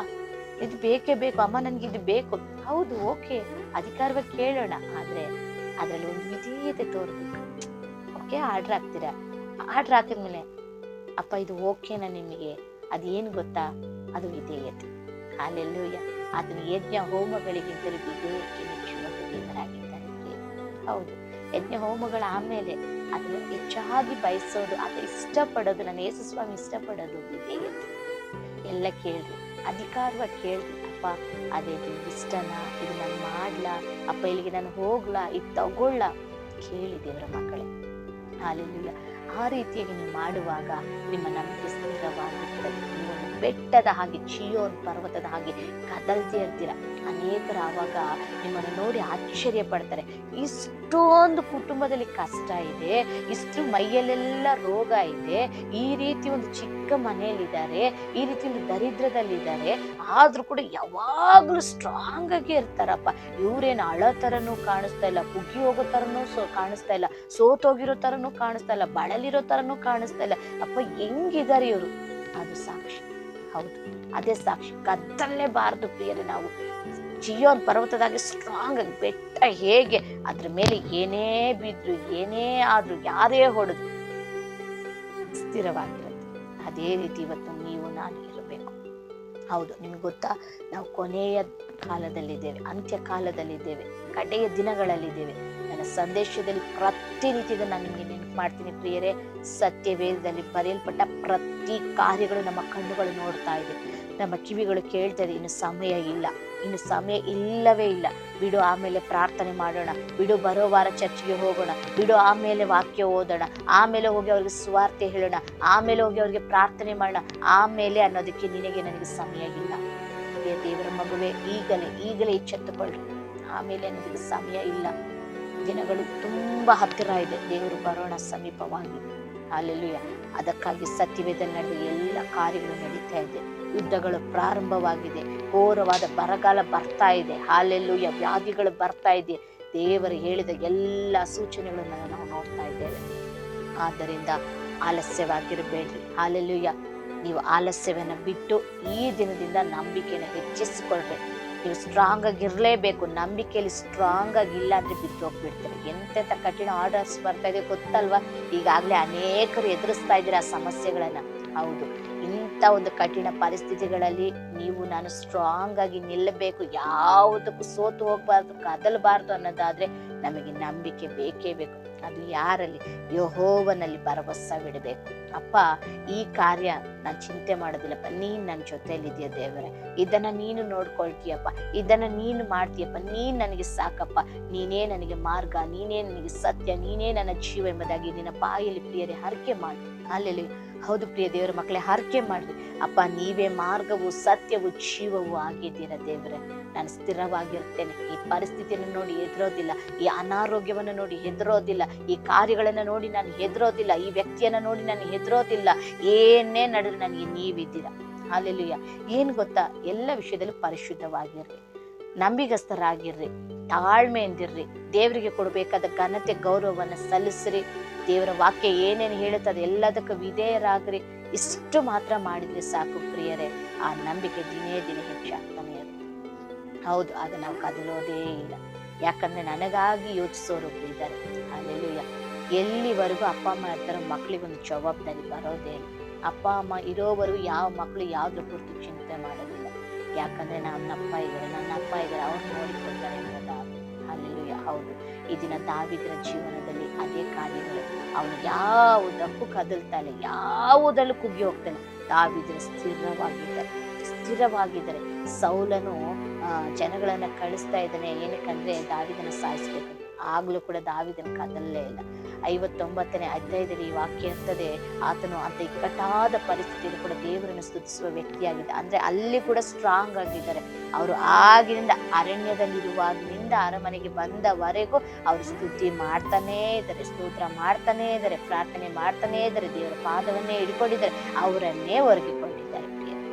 Speaker 1: ಇದು ಬೇಕೇ ಬೇಕು, ಅಮ್ಮ ನನ್ಗೆ ಇದು ಬೇಕು. ಹೌದು, ಓಕೆ, ಅಧಿಕಾರವಾಗಿ ಕೇಳೋಣ. ಆದ್ರೆ ಅದ್ರಲ್ಲಿ ಒಂದು ವಿಧೇಯತೆ ತೋರ್ಬೇಕು. ಓಕೆ, ಆರ್ಡ್ರ್ ಹಾಕ್ತೀರಾ, ಆರ್ಡ್ರ್ ಹಾಕಿದ್ಮೇಲೆ ಅಪ್ಪ ಇದು ಓಕೆನಾ ನಿಮಗೆ, ಅದೇನು ಗೊತ್ತಾ? ಅದು ವಿಧೇಯತೆ. ಅಲ್ಲೆಲ್ಲೂಯ್ಯ. ಅದನ್ನ ಯಜ್ಞ ಹೋಮಗಳಿಗಿಂತಲೂ ವಿಧೇಯಕ್ಕೆ ಮೆಚ್ಚುವ ದೇವರಾಗಿದ್ದಾರೆ. ಹೌದು, ಯಜ್ಞ ಹೋಮಗಳ ಆಮೇಲೆ ಅದನ್ನ ಹೆಚ್ಚಾಗಿ ಬಯಸೋದು, ಅದು ಇಷ್ಟಪಡೋದು, ನನ್ನ ಯೇಸು ಸ್ವಾಮಿ ಇಷ್ಟಪಡೋದು ವಿಧೇಯತೆ. ಎಲ್ಲ ಕೇಳ್ರಿ, ಅಧಿಕಾರವಾಗಿ ಕೇಳ್ರಿ. ಅಪ್ಪ, ಅದೇ ಇದು ಇಷ್ಟನಾ, ಇದು ನಾನು ಮಾಡ್ಲಾ, ಅಪ್ಪ ಇಲ್ಲಿಗೆ ನಾನು ಹೋಗ್ಲಾ, ಇದು ತಗೊಳ್ಳ, ಕೇಳಿ ದೇವರ ಮಕ್ಕಳೇ. ಹಾಲೆಲೂಯ್ಯ. ಆ ರೀತಿಯಾಗಿ ನೀವು ಮಾಡುವಾಗ ನಿಮ್ಮ ನಂಬಿಕೆ ಸ್ಥಿರವಾಗಿರ್ತದೆ. ನೀವು ಬೆಟ್ಟದ ಹಾಗೆ, ಚೀಯೋನ್ ಪರ್ವತದ ಹಾಗೆ ಕದಲ್ತಿ ಇರ್ತೀರ. ಅನೇಕರು ಆವಾಗ ನಿಮ್ಮನ್ನು ನೋಡಿ ಆಶ್ಚರ್ಯ ಪಡ್ತಾರೆ. ಇಷ್ಟೊಂದು ಕುಟುಂಬದಲ್ಲಿ ಕಷ್ಟ ಇದೆ, ಇಷ್ಟು ಮೈಯಲ್ಲೆಲ್ಲ ರೋಗ ಇದೆ, ಈ ರೀತಿ ಒಂದು ಚಿಕ್ಕ ಮನೆಯಲ್ಲಿದ್ದಾರೆ, ಈ ರೀತಿ ಒಂದು ದರಿದ್ರದಲ್ಲಿದ್ದಾರೆ, ಆದ್ರೂ ಕೂಡ ಯಾವಾಗ್ಲೂ ಸ್ಟ್ರಾಂಗ್ ಆಗಿ ಇರ್ತಾರಪ್ಪ. ಇವ್ರೇನು ಅಳೋ ತರನೂ ಕಾಣಿಸ್ತಾ ಇಲ್ಲ, ಕುಗ್ಗಿ ಹೋಗೋ ತರನೂ ಕಾಣಿಸ್ತಾ ಇಲ್ಲ, ಸೋತೋಗಿರೋ ತರನೂ ಕಾಣಿಸ್ತಾ ಇಲ್ಲ, ಬಳಲಿರೋ ತರನೂ ಕಾಣಿಸ್ತಾ ಇಲ್ಲ. ಅಪ್ಪ, ಹೆಂಗಿದ್ದಾರೆ ಇವರು? ಅದು ಸಾಕ್ಷಿ. ಹೌದು, ಅದೇ ಸಾಕ್ಷಿ. ಕದ್ದಲೇಬಾರದು ಪ್ರಿಯರೇ. ನಾವು ಚೀಯೋನ್ ಪರ್ವತದಾಗೆ ಸ್ಟ್ರಾಂಗ್ ಆಗಿ, ಬೆಟ್ಟ ಹೇಗೆ ಅದ್ರ ಮೇಲೆ ಏನೇ ಬಿದ್ರು, ಏನೇ ಆದ್ರೂ, ಯಾರೇ ಹೊಡೆದ್ರು ಸ್ಥಿರವಾಗಿರುತ್ತೆ. ಅದೇ ರೀತಿ ಇವತ್ತು ನೀವು ನಾನು ಇರಬೇಕು. ಹೌದು, ನಿಮ್ಗೆ ಗೊತ್ತಾ, ನಾವು ಕೊನೆಯ ಕಾಲದಲ್ಲಿದ್ದೇವೆ, ಅಂತ್ಯ ಕಾಲದಲ್ಲಿದ್ದೇವೆ, ಕಡೆಯ ದಿನಗಳಲ್ಲಿದ್ದೇವೆ. ನನ್ನ ಸಂದೇಶದಲ್ಲಿ ಪ್ರತಿನಿತ್ಯದ ನಾನು ನಿಮಗೆ ನೆನಪು ಮಾಡ್ತೀನಿ ಪ್ರಿಯರೇ. ಸತ್ಯವೇದದಲ್ಲಿ ಬರೆಯಲ್ಪಟ್ಟ ಪ್ರತಿ ಕಾರ್ಯಗಳು ನಮ್ಮ ಕಣ್ಣುಗಳು ನೋಡ್ತಾ ಇದೆ, ನಮ್ಮ ಕಿವಿಗಳು ಕೇಳ್ತಾ ಇದೆ. ಇನ್ನು ಸಮಯ ಇಲ್ಲ. ಇನ್ನು ಸಮಯ ಇಲ್ಲವೇ ಇಲ್ಲ, ಬಿಡು ಆಮೇಲೆ ಪ್ರಾರ್ಥನೆ ಮಾಡೋಣ, ಬಿಡು ಬರೋ ವಾರ ಚರ್ಚಿಗೆ ಹೋಗೋಣ, ಬಿಡು ಆಮೇಲೆ ವಾಕ್ಯ ಓದೋಣ, ಆಮೇಲೆ ಹೋಗಿ ಅವ್ರಿಗೆ ಸುವಾರ್ತೆ ಹೇಳೋಣ, ಆಮೇಲೆ ಹೋಗಿ ಅವ್ರಿಗೆ ಪ್ರಾರ್ಥನೆ ಮಾಡೋಣ, ಆಮೇಲೆ ಅನ್ನೋದಕ್ಕೆ ನಿನಗೆ ನನಗೆ ಸಮಯ ಇಲ್ಲ. ದೇವರ ಮಗುವೆ, ಈಗಲೇ ಎಚ್ಚೆತ್ತುಕೊಳ್ಳ್ರಿ. ಆಮೇಲೆ ಅನ್ನೋದಕ್ಕೆ ಸಮಯ ಇಲ್ಲ. ದಿನಗಳು ತುಂಬಾ ಹತ್ತಿರ ಇದೆ, ದೇವರು ಬರೋಣ ಸಮೀಪವಾಗಿದೆ. ಹಲ್ಲೆಲೂಯಾ. ಅದಕ್ಕಾಗಿ ಸತ್ಯವೇದ ನಡೆದ ಎಲ್ಲ ಕಾರ್ಯಗಳು ನಡೀತಾ ಇದೆ. ಯುದ್ಧಗಳು ಪ್ರಾರಂಭವಾಗಿದೆ, ಘೋರವಾದ ಬರಗಾಲ ಬರ್ತಾ ಇದೆ. ಹಲ್ಲೆಲೂಯಾ. ವ್ಯಾಧಿಗಳು ಬರ್ತಾ ಇದೆ. ದೇವರು ಹೇಳಿದ ಎಲ್ಲ ಸೂಚನೆಗಳನ್ನು ನಾವು ನೋಡ್ತಾ ಇದ್ದೇವೆ. ಆದ್ದರಿಂದ ಆಲಸ್ಯವಾಗಿರಬೇಡ್ರಿ. ಹಲ್ಲೆಲೂಯಾ. ನೀವು ಆಲಸ್ಯವನ್ನ ಬಿಟ್ಟು ಈ ದಿನದಿಂದ ನಂಬಿಕೆಯನ್ನು ಹೆಚ್ಚಿಸಿಕೊಳ್ರಿ. ನೀವು ಸ್ಟ್ರಾಂಗ್ ಆಗಿರ್ಲೇಬೇಕು. ನಂಬಿಕೆಯಲ್ಲಿ ಸ್ಟ್ರಾಂಗ್ ಆಗಿಲ್ಲ ಅಂದ್ರೆ ಬಿದ್ದು ಹೋಗ್ಬಿಡ್ತಾರೆ. ಎಂತೆಂಥ ಕಠಿಣ ಆರ್ಡರ್ಸ್ ಬರ್ತಾ ಇದೆ ಗೊತ್ತಲ್ವಾ? ಈಗಾಗಲೇ ಅನೇಕರು ಎದುರಿಸ್ತಾ ಇದ್ದೀರಾ ಆ ಸಮಸ್ಯೆಗಳನ್ನ. ಹೌದು, ಇಂಥ ಒಂದು ಕಠಿಣ ಪರಿಸ್ಥಿತಿಗಳಲ್ಲಿ ನಾನು ಸ್ಟ್ರಾಂಗ್ ಆಗಿ ನಿಲ್ಲಬೇಕು, ಯಾವುದಕ್ಕೂ ಸೋತು ಹೋಗ್ಬಾರ್ದು, ಕದಲಬಾರ್ದು ಅನ್ನೋದಾದ್ರೆ ನಮಗೆ ನಂಬಿಕೆ ಬೇಕೇ ಬೇಕು. ಅದು ಯಾರಲ್ಲಿ? ಯೆಹೋವನಲ್ಲಿ ಭರವಸವಿಡಬೇಕು. ಅಪ್ಪ, ಈ ಕಾರ್ಯ ನಾನು ಚಿಂತೆ ಮಾಡೋದಿಲ್ಲಪ್ಪ, ನೀನ್ ನನ್ನ ಜೊತೆಯಲ್ಲಿದೆಯಾ ದೇವರೇ, ಇದನ್ನ ನೀನು ನೋಡ್ಕೊಳ್ತೀಯಪ್ಪ, ಇದನ್ನ ನೀನು ಮಾಡ್ತೀಯಪ್ಪ, ನೀನ್ ನನಗೆ ಸಾಕಪ್ಪ, ನೀನೇ ನನಗೆ ಮಾರ್ಗ, ನೀನೇ ನನಗೆ ಸತ್ಯ, ನೀನೇ ನನ್ನ ಜೀವ ಎಂಬುದಾಗಿ ನಿನ್ನ ಬಾಯಲ್ಲಿ ಪ್ರಿಯರೇ ಹರಕೆ ಮಾಡಿ. ಅಲ್ಲಿ ಹೌದು ಪ್ರಿಯ ದೇವರ ಮಕ್ಕಳೇ, ಹರಕೆ ಮಾಡ್ರಿ. ಅಪ್ಪ, ನೀವೇ ಮಾರ್ಗವು ಸತ್ಯವು ಜೀವವು ಆಗಿದ್ದೀರಾ ದೇವರೇ. ನಾನು ಸ್ಥಿರವಾಗಿರ್ತೇನೆ. ಈ ಪರಿಸ್ಥಿತಿಯನ್ನು ನೋಡಿ ಹೆದರೋದಿಲ್ಲ, ಈ ಅನಾರೋಗ್ಯವನ್ನು ನೋಡಿ ಹೆದರೋದಿಲ್ಲ, ಈ ಕಾರ್ಯಗಳನ್ನು ನೋಡಿ ನಾನು ಹೆದರೋದಿಲ್ಲ, ಈ ವ್ಯಕ್ತಿಯನ್ನ ನೋಡಿ ನಾನು ಹೆದರೋದಿಲ್ಲ. ಏನೇ ನಡೆದ್ರು ನನಗೆ ನೀವಿದ್ದೀರಾ. ಹಲ್ಲೆಲೂಯಾ. ಏನ್ ಗೊತ್ತಾ, ಎಲ್ಲ ವಿಷಯದಲ್ಲೂ ಪರಿಶುದ್ಧವಾಗಿರ್ರಿ, ನಂಬಿಗಸ್ತರಾಗಿರ್ರಿ, ತಾಳ್ಮೆಯಿಂದಿರ್ರಿ, ದೇವರಿಗೆ ಕೊಡಬೇಕಾದ ಘನತೆ ಗೌರವವನ್ನು ಸಲ್ಲಿಸ್ರಿ. ದೇವರ ವಾಕ್ಯ ಏನೇನು ಹೇಳುತ್ತದೆ ಎಲ್ಲದಕ್ಕೂ ವಿಧೇಯರಾಗ್ರಿ. ಇಷ್ಟು ಮಾತ್ರ ಮಾಡಿದ್ರೆ ಸಾಕು ಪ್ರಿಯರೇ. ಆ ನಂಬಿಕೆ ದಿನೇ ದಿನೇ ಹೆಚ್ಚಾಗ್ತಾನೆ ಇರುತ್ತೆ. ಹೌದು, ಆಗ ನಾವು ಕದಲೋದೇ ಇಲ್ಲ. ಯಾಕಂದ್ರೆ ನನಗಾಗಿ ಯೋಚಿಸೋರು ಇದ್ದಾರೆ. ಹಲ್ಲೆಲೂಯಾ. ಎಲ್ಲಿವರೆಗೂ ಅಪ್ಪ ಅಮ್ಮ ಇರ್ತಾರೋ ಮಕ್ಳಿಗೊಂದು ಜವಾಬ್ದಾರಿ ಬರೋದೇ ಇಲ್ಲ. ಅಪ್ಪ ಅಮ್ಮ ಇರೋವರೆಗೂ ಯಾವ ಮಕ್ಕಳು ಯಾವ್ದ್ರ ಕುರಿತು ಚಿಂತೆ ಮಾಡೋದಿಲ್ಲ. ಯಾಕಂದ್ರೆ ನನ್ನ ಅಪ್ಪ ಇದ್ದಾರೆ, ಅವ್ರು ನೋಡಿಕೊಳ್ತಾರೆ ಎಂಬುದಾಗಿ. ಹಲ್ಲೆಲೂಯಾ. ಹೌದು, ಈ ದಿನ ದಾವೀದನ ಜೀವನದಲ್ಲಿ ಅದೇ ಕಾರ್ಯಗಳು. ಅವನು ಯಾವುದಕ್ಕೂ ಕದಲ್ತಾ ಇಲ್ಲ, ಯಾವುದಲ್ಲೂ ಕುಗ್ಗಿ ಹೋಗ್ತಾನೆ. ದಾವೀದನು ಸ್ಥಿರವಾಗಿದ್ದಾರೆ. ಸೌಲನು ಜನಗಳನ್ನ ಕಳಿಸ್ತಾ ಇದ್ದಾನೆ, ಏನಕ್ಕಂದ್ರೆ ದಾವೀದನ ಸಾಯಿಸ್ಬೇಕು. ಆಗ್ಲೂ ಕೂಡ ದಾವೀದನ ಕದಲೇ ಇಲ್ಲ. 59ನೇ ಅಧ್ಯಾಯದಲ್ಲಿ ಈ ವಾಕ್ಯ ಇರ್ತದೆ, ಆತನು ಅಂತ ಇಕ್ಕಟ್ಟಾದ ಪರಿಸ್ಥಿತಿಯಲ್ಲಿ ಕೂಡ ದೇವರನ್ನು ಸ್ತುತಿಸುವ ವ್ಯಕ್ತಿಯಾಗಿದೆ. ಅಂದ್ರೆ ಅಲ್ಲಿ ಕೂಡ ಸ್ಟ್ರಾಂಗ್ ಆಗಿದ್ದಾರೆ. ಅವರು ಆಗಿನಿಂದ ಅರಣ್ಯದಲ್ಲಿರುವಾಗಿನಿಂದ ಅರಮನೆಗೆ ಬಂದವರೆಗೂ ಅವರು ಸ್ತುತಿ ಮಾಡ್ತಾನೇ ಇದ್ದಾರೆ, ಸ್ತೋತ್ರ ಮಾಡ್ತಾನೇ ಇದ್ದಾರೆ, ಪ್ರಾರ್ಥನೆ ಮಾಡ್ತಾನೇ ಇದ್ದಾರೆ, ದೇವರ ಪಾದವನ್ನೇ ಹಿಡ್ಕೊಂಡಿದ್ದಾರೆ, ಅವರನ್ನೇ ಹೊರಗಿಕೊಂಡಿದ್ದಾರೆ.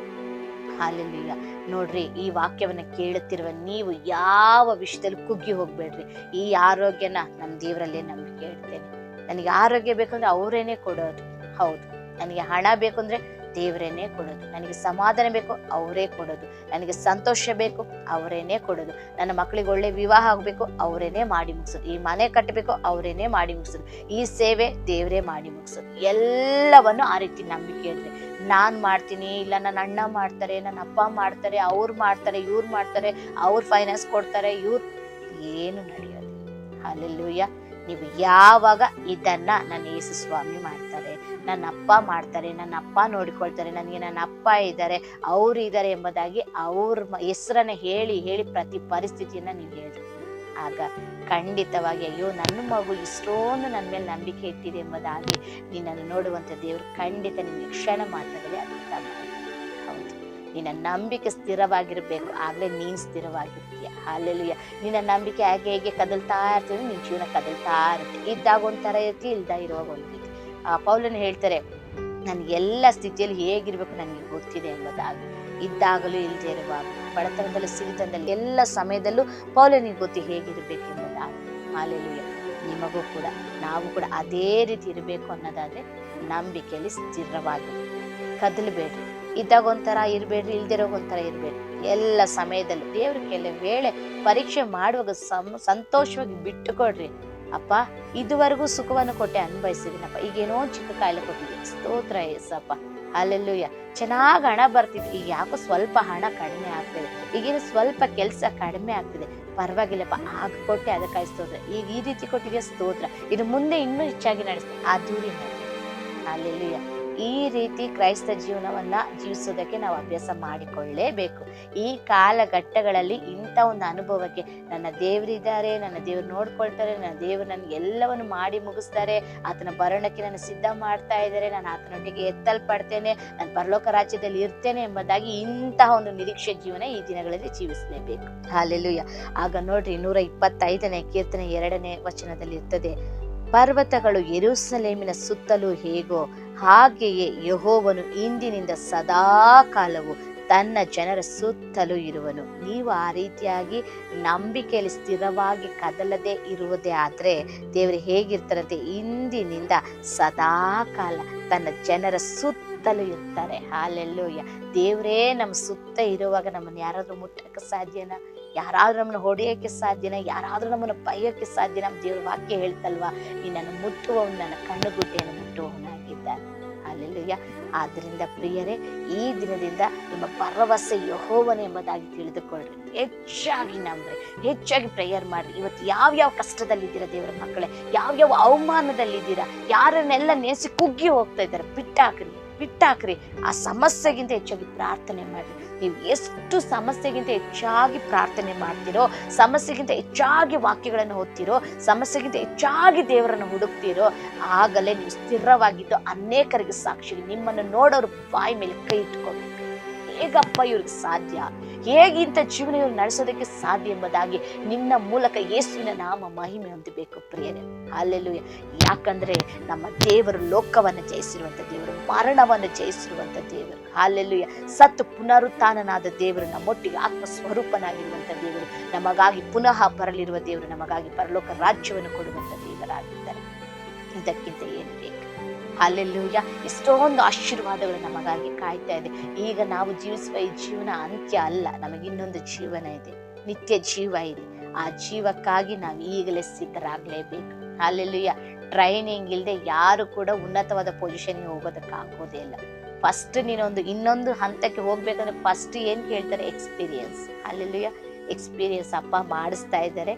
Speaker 1: ಹಲ್ಲೆಲೂಯಾ. ನೋಡ್ರಿ, ಈ ವಾಕ್ಯವನ್ನ ಕೇಳುತ್ತಿರುವ ನೀವು ಯಾವ ವಿಷಯದಲ್ಲಿ ಕುಗ್ಗಿ ಹೋಗ್ಬೇಡ್ರಿ. ಈ ಆರೋಗ್ಯನ ನಮ್ಮ ದೇವರಲ್ಲೇ ನಂಬಿಕೆ ಇಡ್ತೇನೆ. ನನಗೆ ಆರೋಗ್ಯ ಬೇಕಂದ್ರೆ ಅವರೇನೆ ಕೊಡೋದು. ಹೌದು, ನನಗೆ ಹಣ ಬೇಕಂದ್ರೆ ದೇವರೇನೆ ಕೊಡೋದು. ನನಗೆ ಸಮಾಧಾನ ಬೇಕು, ಅವರೇ ಕೊಡೋದು. ನನಗೆ ಸಂತೋಷ ಬೇಕು, ಅವರೇನೆ ಕೊಡೋದು. ನನ್ನ ಮಕ್ಕಳಿಗೆ ಒಳ್ಳೆ ವಿವಾಹ ಆಗ್ಬೇಕು, ಅವರೇನೆ ಮಾಡಿ ಮುಗಿಸೋದು. ಈ ಮನೆ ಕಟ್ಟಬೇಕು, ಅವರೇನೆ ಮಾಡಿ ಮುಗಿಸೋದು. ಈ ಸೇವೆ ದೇವರೇ ಮಾಡಿ ಮುಗಿಸೋದು. ಎಲ್ಲವನ್ನು ಆ ರೀತಿ ನಂಬಿಕೆ ಇಡ್ರಿ. ನಾನ್ ಮಾಡ್ತೀನಿ, ಇಲ್ಲ ನನ್ನ ಅಣ್ಣ ಮಾಡ್ತಾರೆ, ನನ್ನ ಅಪ್ಪ ಮಾಡ್ತಾರೆ, ಅವ್ರು ಮಾಡ್ತಾರೆ, ಇವ್ರು ಮಾಡ್ತಾರೆ, ಅವ್ರು ಫೈನಾನ್ಸ್ ಕೊಡ್ತಾರೆ, ಏನು ನಡೆಯೋದು. ಹಲ್ಲೆಲೂಯಾ. ನೀವು ಯಾವಾಗ ಇದನ್ನ ನನ್ನ ಯೇಸು ಸ್ವಾಮಿ ಮಾಡ್ತಾರೆ, ನನ್ನ ಅಪ್ಪ ಮಾಡ್ತಾರೆ, ನನ್ನ ಅಪ್ಪ ನೋಡಿಕೊಳ್ತಾರೆ, ನನಗೆ ನನ್ನ ಅಪ್ಪ ಇದ್ದಾರೆ, ಅವ್ರು ಇದ್ದಾರೆ ಎಂಬುದಾಗಿ ಅವ್ರ ಹೆಸರನ್ನ ಹೇಳಿ ಹೇಳಿ ಪ್ರತಿ ಪರಿಸ್ಥಿತಿಯನ್ನ ನೀವು ಹೇಳ್ರಿ. ಆಗ ಖಂಡಿತವಾಗಿ ಅಯ್ಯೋ ನನ್ನ ಮಗು ಇಷ್ಟೊಂದು ನನ್ನ ಮೇಲೆ ನಂಬಿಕೆ ಇಟ್ಟಿದೆ ಎಂಬುದಾಗಿ ನಿನ್ನನ್ನು ನೋಡುವಂತ ದೇವರು ಖಂಡಿತ ನಿನ್ನ ಕ್ಷಣ ಮಾತ್ರದಲ್ಲಿ ಅದ್ಭುತ ಮಾಡ್ತಾರೆ. ಹೌದು, ನಿನ್ನ ನಂಬಿಕೆ ಸ್ಥಿರವಾಗಿರ್ಬೇಕು, ಆಗ್ಲೇ ನೀನ್ ಸ್ಥಿರವಾಗಿರ್ತೀಯ. ಹಲ್ಲೆಲೂಯಾ. ನಿನ್ನ ನಂಬಿಕೆ ಹೇಗೆ ಕದಲ್ತಾ ಇರ್ತೀವಿ, ನಿನ್ ಜೀವನ ಕದಲ್ತಾ ಇರುತ್ತೆ. ಇದ್ದಾಗ ಒಂಥರ ಇರ್ತಿ, ಇಲ್ದ ಇರುವಾಗ ಒಂದು ರೀತಿ. ಪೌಲನು ಹೇಳ್ತಾರೆ, ನನ್ಗೆಲ್ಲ ಸ್ಥಿತಿಯಲ್ಲಿ ಹೇಗಿರ್ಬೇಕು ನನಗೆ ಗೊತ್ತಿದೆ ಎಂಬುದಾಗಿ. ಇದ್ದಾಗಲೂ ಇಲ್ಲದೆ ಇರುವಾಗ, ಬಡತನದಲ್ಲೂ ಸಿರಿತನದಲ್ಲಿ ಎಲ್ಲ ಸಮಯದಲ್ಲೂ ಪೌಲನಿಗೆ ಗೊತ್ತಿ ಹೇಗಿರ್ಬೇಕು ಎಂಬುದಾಗಿ. ಹಲ್ಲೆಲೂಯಾ. ನಿಮಗೂ ಕೂಡ ನಾವು ಕೂಡ ಅದೇ ರೀತಿ ಇರಬೇಕು ಅನ್ನೋದಾದ್ರೆ ನಂಬಿಕೆಯಲ್ಲಿ ಸ್ಥಿರವಾಗಿ ಕದಲಬೇಡ್ರಿ. ಇದ್ದಾಗ ಒಂಥರ ಇರ್ಬೇಡ್ರಿ, ಇಲ್ದಿರೋ ಒಂಥರ ಇರ್ಬೇಡ್ರಿ. ಎಲ್ಲ ಸಮಯದಲ್ಲೂ ದೇವ್ರ ಕೆಲವು ವೇಳೆ ಪರೀಕ್ಷೆ ಮಾಡುವಾಗ ಸಂತೋಷವಾಗಿ ಬಿಟ್ಟುಕೊಡ್ರಿ. ಅಪ್ಪ, ಇದುವರೆಗೂ ಸುಖವನ್ನು ಕೊಟ್ಟೆ ಅನ್ಭವಿಸಿದೀನಪ್ಪ, ಈಗೇನೋ ಚಿಕ್ಕ ಕಾಯಿಲೆ ಕೊಟ್ಟಿದೆ, ಸ್ತೋತ್ರ ಏಸಪ್ಪ. ಹಲ್ಲೆಲೂಯಾ. ಚೆನ್ನಾಗಿ ಹಣ ಬರ್ತಿದೆ, ಈಗ ಯಾಕೋ ಸ್ವಲ್ಪ ಹಣ ಕಡಿಮೆ ಆಗ್ತಿದೆ, ಈಗೇನು ಸ್ವಲ್ಪ ಕೆಲಸ ಕಡಿಮೆ ಆಗ್ತಿದೆ, ಪರವಾಗಿಲ್ಲಪ್ಪ, ಆಗ ಕೊಟ್ಟೆ ಅದಕ್ಕಾಗಿ ಸ್ತೋತ್ರ. ಈಗ ಈ ರೀತಿ ಕೊಟ್ಟಿದೆಯಾ ಸ್ತೋತ್ರ, ಇದು ಮುಂದೆ ಇನ್ನೂ ಹೆಚ್ಚಾಗಿ ನಡೆಸ್ತೇನೆ, ಅದ್ದೂರಿ ಹಾಲೆಲೂಯ. ಈ ರೀತಿ ಕ್ರೈಸ್ತ ಜೀವನವನ್ನ ಜೀವಿಸೋದಕ್ಕೆ ನಾವು ಅಭ್ಯಾಸ ಮಾಡಿಕೊಳ್ಳಲೇಬೇಕು. ಈ ಕಾಲಘಟ್ಟಗಳಲ್ಲಿ ಇಂಥ ಒಂದು ಅನುಭವಕ್ಕೆ ನನ್ನ ದೇವರಿದ್ದಾರೆ, ನನ್ನ ದೇವರು ನೋಡ್ಕೊಳ್ತಾರೆ, ನನ್ನ ದೇವರು ನನಗೆ ಎಲ್ಲವನ್ನು ಮಾಡಿ ಮುಗಿಸ್ತಾರೆ, ಆತನ ಬರೋಣಕ್ಕೆ ನಾನು ಸಿದ್ಧ ಮಾಡ್ತಾ ಇದ್ದಾರೆ, ನಾನು ಆತನೊಟ್ಟಿಗೆ ಎತ್ತಲ್ಪಡ್ತೇನೆ, ನಾನು ಪರಲೋಕ ರಾಜ್ಯದಲ್ಲಿ ಇರ್ತೇನೆ ಎಂಬುದಾಗಿ ಇಂತಹ ಒಂದು ನಿರೀಕ್ಷೆ ಜೀವನ ಈ ದಿನಗಳಲ್ಲಿ ಜೀವಿಸಲೇಬೇಕು. ಹಾಲೆಲೂಯ. ಆಗ ನೋಡ್ರಿ 125ನೇ ಕೀರ್ತನೆ 2ನೇ ವಚನದಲ್ಲಿ ಇರ್ತದೆ, ಪರ್ವತಗಳು ಯೆರೂಸಲೇಮಿನ ಸುತ್ತಲೂ ಹೇಗೋ ಹಾಗೆಯೇ ಯೆಹೋವನು ಇಂದಿನಿಂದ ಸದಾ ಕಾಲವು ತನ್ನ ಜನರ ಸುತ್ತಲೂ ಇರುವನು. ನೀವು ಆ ರೀತಿಯಾಗಿ ನಂಬಿಕೆಯಲ್ಲಿ ಸ್ಥಿರವಾಗಿ ಕದಲದೆ ಇರುವುದೇ ಆದ್ರೆ ದೇವರು ಹೇಗಿರ್ತಾರಂತೆ, ಇಂದಿನಿಂದ ಸದಾ ಕಾಲ ತನ್ನ ಜನರ ಸುತ್ತಲೂ ಇರ್ತಾರೆ. ಹಾಲೆಲೂಯ. ದೇವರೇ ನಮ್ಮ ಸುತ್ತ ಇರುವಾಗ ನಮ್ಮನ್ನು ಯಾರಾದ್ರೂ ಮುಟ್ಟಕ್ಕೆ ಸಾಧ್ಯನಾ? ಯಾರಾದ್ರೂ ನಮ್ಮನ್ನು ಹೊಡೆಯೋಕ್ಕೆ ಸಾಧ್ಯನಾ? ಯಾರಾದ್ರೂ ನಮ್ಮನ್ನು ಬೈಯೋಕ್ಕೆ ಸಾಧ್ಯ? ನಮ್ಮ ದೇವ್ರ ವಾಕ್ಯ ಹೇಳ್ತಲ್ವಾ, ನೀನನ್ನು ಮುಟ್ಟುವವನು ನನ್ನ ಕಣ್ಣುಗುಡ್ಡೆಯನ್ನು ಮುಟ್ಟುವವನಾಗಿದ್ದಾನೆ. ಹಾಲೆಲೂಯ. ಆದ್ದರಿಂದ ಪ್ರಿಯರೇ, ಈ ದಿನದಿಂದ ನಿಮ್ಮ ಭರವಸೆ ಯೆಹೋವನೇ ಎಂಬುದಾಗಿ ತಿಳಿದುಕೊಳ್ಳ್ರಿ. ಹೆಚ್ಚಾಗಿ ನಂಬ್ರಿ, ಹೆಚ್ಚಾಗಿ ಪ್ರೇಯರ್ ಮಾಡ್ರಿ. ಇವತ್ತು ಯಾವ್ಯಾವ ಕಷ್ಟದಲ್ಲಿದ್ದೀರಾ ದೇವರ ಮಕ್ಕಳೇ, ಯಾವ್ಯಾವ ಅವಮಾನದಲ್ಲಿದ್ದೀರಾ, ಯಾರನ್ನೆಲ್ಲ ನೆನೆಸಿ ಕುಗ್ಗಿ ಹೋಗ್ತಾ ಇದ್ದಾರೆ, ಬಿಟ್ಟಾಕ್ರಿ. ಆ ಸಮಸ್ಯೆಗಿಂತ ಹೆಚ್ಚಾಗಿ ಪ್ರಾರ್ಥನೆ ಮಾಡ್ರಿ. ನೀವು ಎಷ್ಟು ಸಮಸ್ಯೆಗಿಂತ ಹೆಚ್ಚಾಗಿ ಪ್ರಾರ್ಥನೆ ಮಾಡ್ತೀರೋ, ಸಮಸ್ಯೆಗಿಂತ ಹೆಚ್ಚಾಗಿ ವಾಕ್ಯಗಳನ್ನು ಓದ್ತಿರೋ, ಸಮಸ್ಯೆಗಿಂತ ಹೆಚ್ಚಾಗಿ ದೇವರನ್ನು ಹುಡುಕ್ತಿರೋ, ಆಗಲೇ ನೀವು ಸ್ಥಿರವಾಗಿದ್ದು ಅನೇಕರಿಗೆ ಸಾಕ್ಷಿ. ನಿಮ್ಮನ್ನು ನೋಡೋರು ಬಾಯಿ ಮೇಲೆ ಕೈ ಇಟ್ಕೋಬೇಕು. ಹೇಗಪ್ಪ ಇವ್ರಿಗೆ ಸಾಧ್ಯ, ಹೇಗಿಂತ ಜೀವನ ಇವ್ರು ನಡೆಸೋದಕ್ಕೆ ಸಾಧ್ಯ ಎಂಬುದಾಗಿ ನಿನ್ನ ಮೂಲಕ ಯೇಸುವಿನ ನಾಮ ಮಹಿಮೆ ಹೊಂದಬೇಕು ಪ್ರಿಯರೇ. ಹಾಲೆಲೂಯ. ಯಾಕಂದ್ರೆ ನಮ್ಮ ದೇವರು ಲೋಕವನ್ನು ಜಯಿಸಿರುವಂತ ದೇವರು, ಮರಣವನ್ನು ಜಯಿಸಿರುವಂತ ದೇವರು. ಹಾಲೆಲೂಯ. ಸತ್ತು ಪುನರುತ್ಥಾನನಾದ ದೇವರು, ನಮ್ಮೊಟ್ಟಿಗೆ ಆತ್ಮ ಸ್ವರೂಪನಾಗಿರುವಂತ ದೇವರು, ನಮಗಾಗಿ ಪುನಃ ಬರಲಿರುವ ದೇವರು, ನಮಗಾಗಿ ಪರಲೋಕ ರಾಜ್ಯವನ್ನು ಕೊಡುವಂತ ದೇವರಾಗಿದ್ದಾರೆ. ಇದಕ್ಕಿಂತ ಏನು ಬೇಕು? ಹಾಲೆಲೂಯ. ಎಷ್ಟೊಂದು ಆಶೀರ್ವಾದಗಳು ನಮಗಾಗಿ ಕಾಯ್ತಾ ಇದೆ. ಈಗ ನಾವು ಜೀವಿಸುವ ಈ ಜೀವನ ಅಂತ್ಯ ಅಲ್ಲ, ನಮಗಿನ್ನೊಂದು ಜೀವನ ಇದೆ, ನಿತ್ಯ ಜೀವ ಇದೆ. ಆ ಜೀವಕ್ಕಾಗಿ ನಾವು ಈಗಲೇ ಸಿದ್ಧರಾಗಲೇಬೇಕು. ಹಾಲೆಲೂಯ. ಟ್ರೈನಿಂಗ್ ಇಲ್ಲದೆ ಯಾರು ಕೂಡ ಉನ್ನತವಾದ ಪೊಸಿಷನ್ಗೆ ಹೋಗೋದಕ್ಕಾಗೋದೇ ಇಲ್ಲ. ಫಸ್ಟ್ ಇನ್ನೊಂದು ಹಂತಕ್ಕೆ ಹೋಗ್ಬೇಕಂದ್ರೆ ಫಸ್ಟ್ ಏನ್ ಕೇಳ್ತಾರೆ? ಎಕ್ಸ್ಪೀರಿಯನ್ಸ್. ಹಾಲೆಲೂಯ. ಎಕ್ಸ್ಪೀರಿಯನ್ಸ್ ಅಪ್ಪ ಮಾಡಿಸ್ತಾ ಇದ್ದಾರೆ,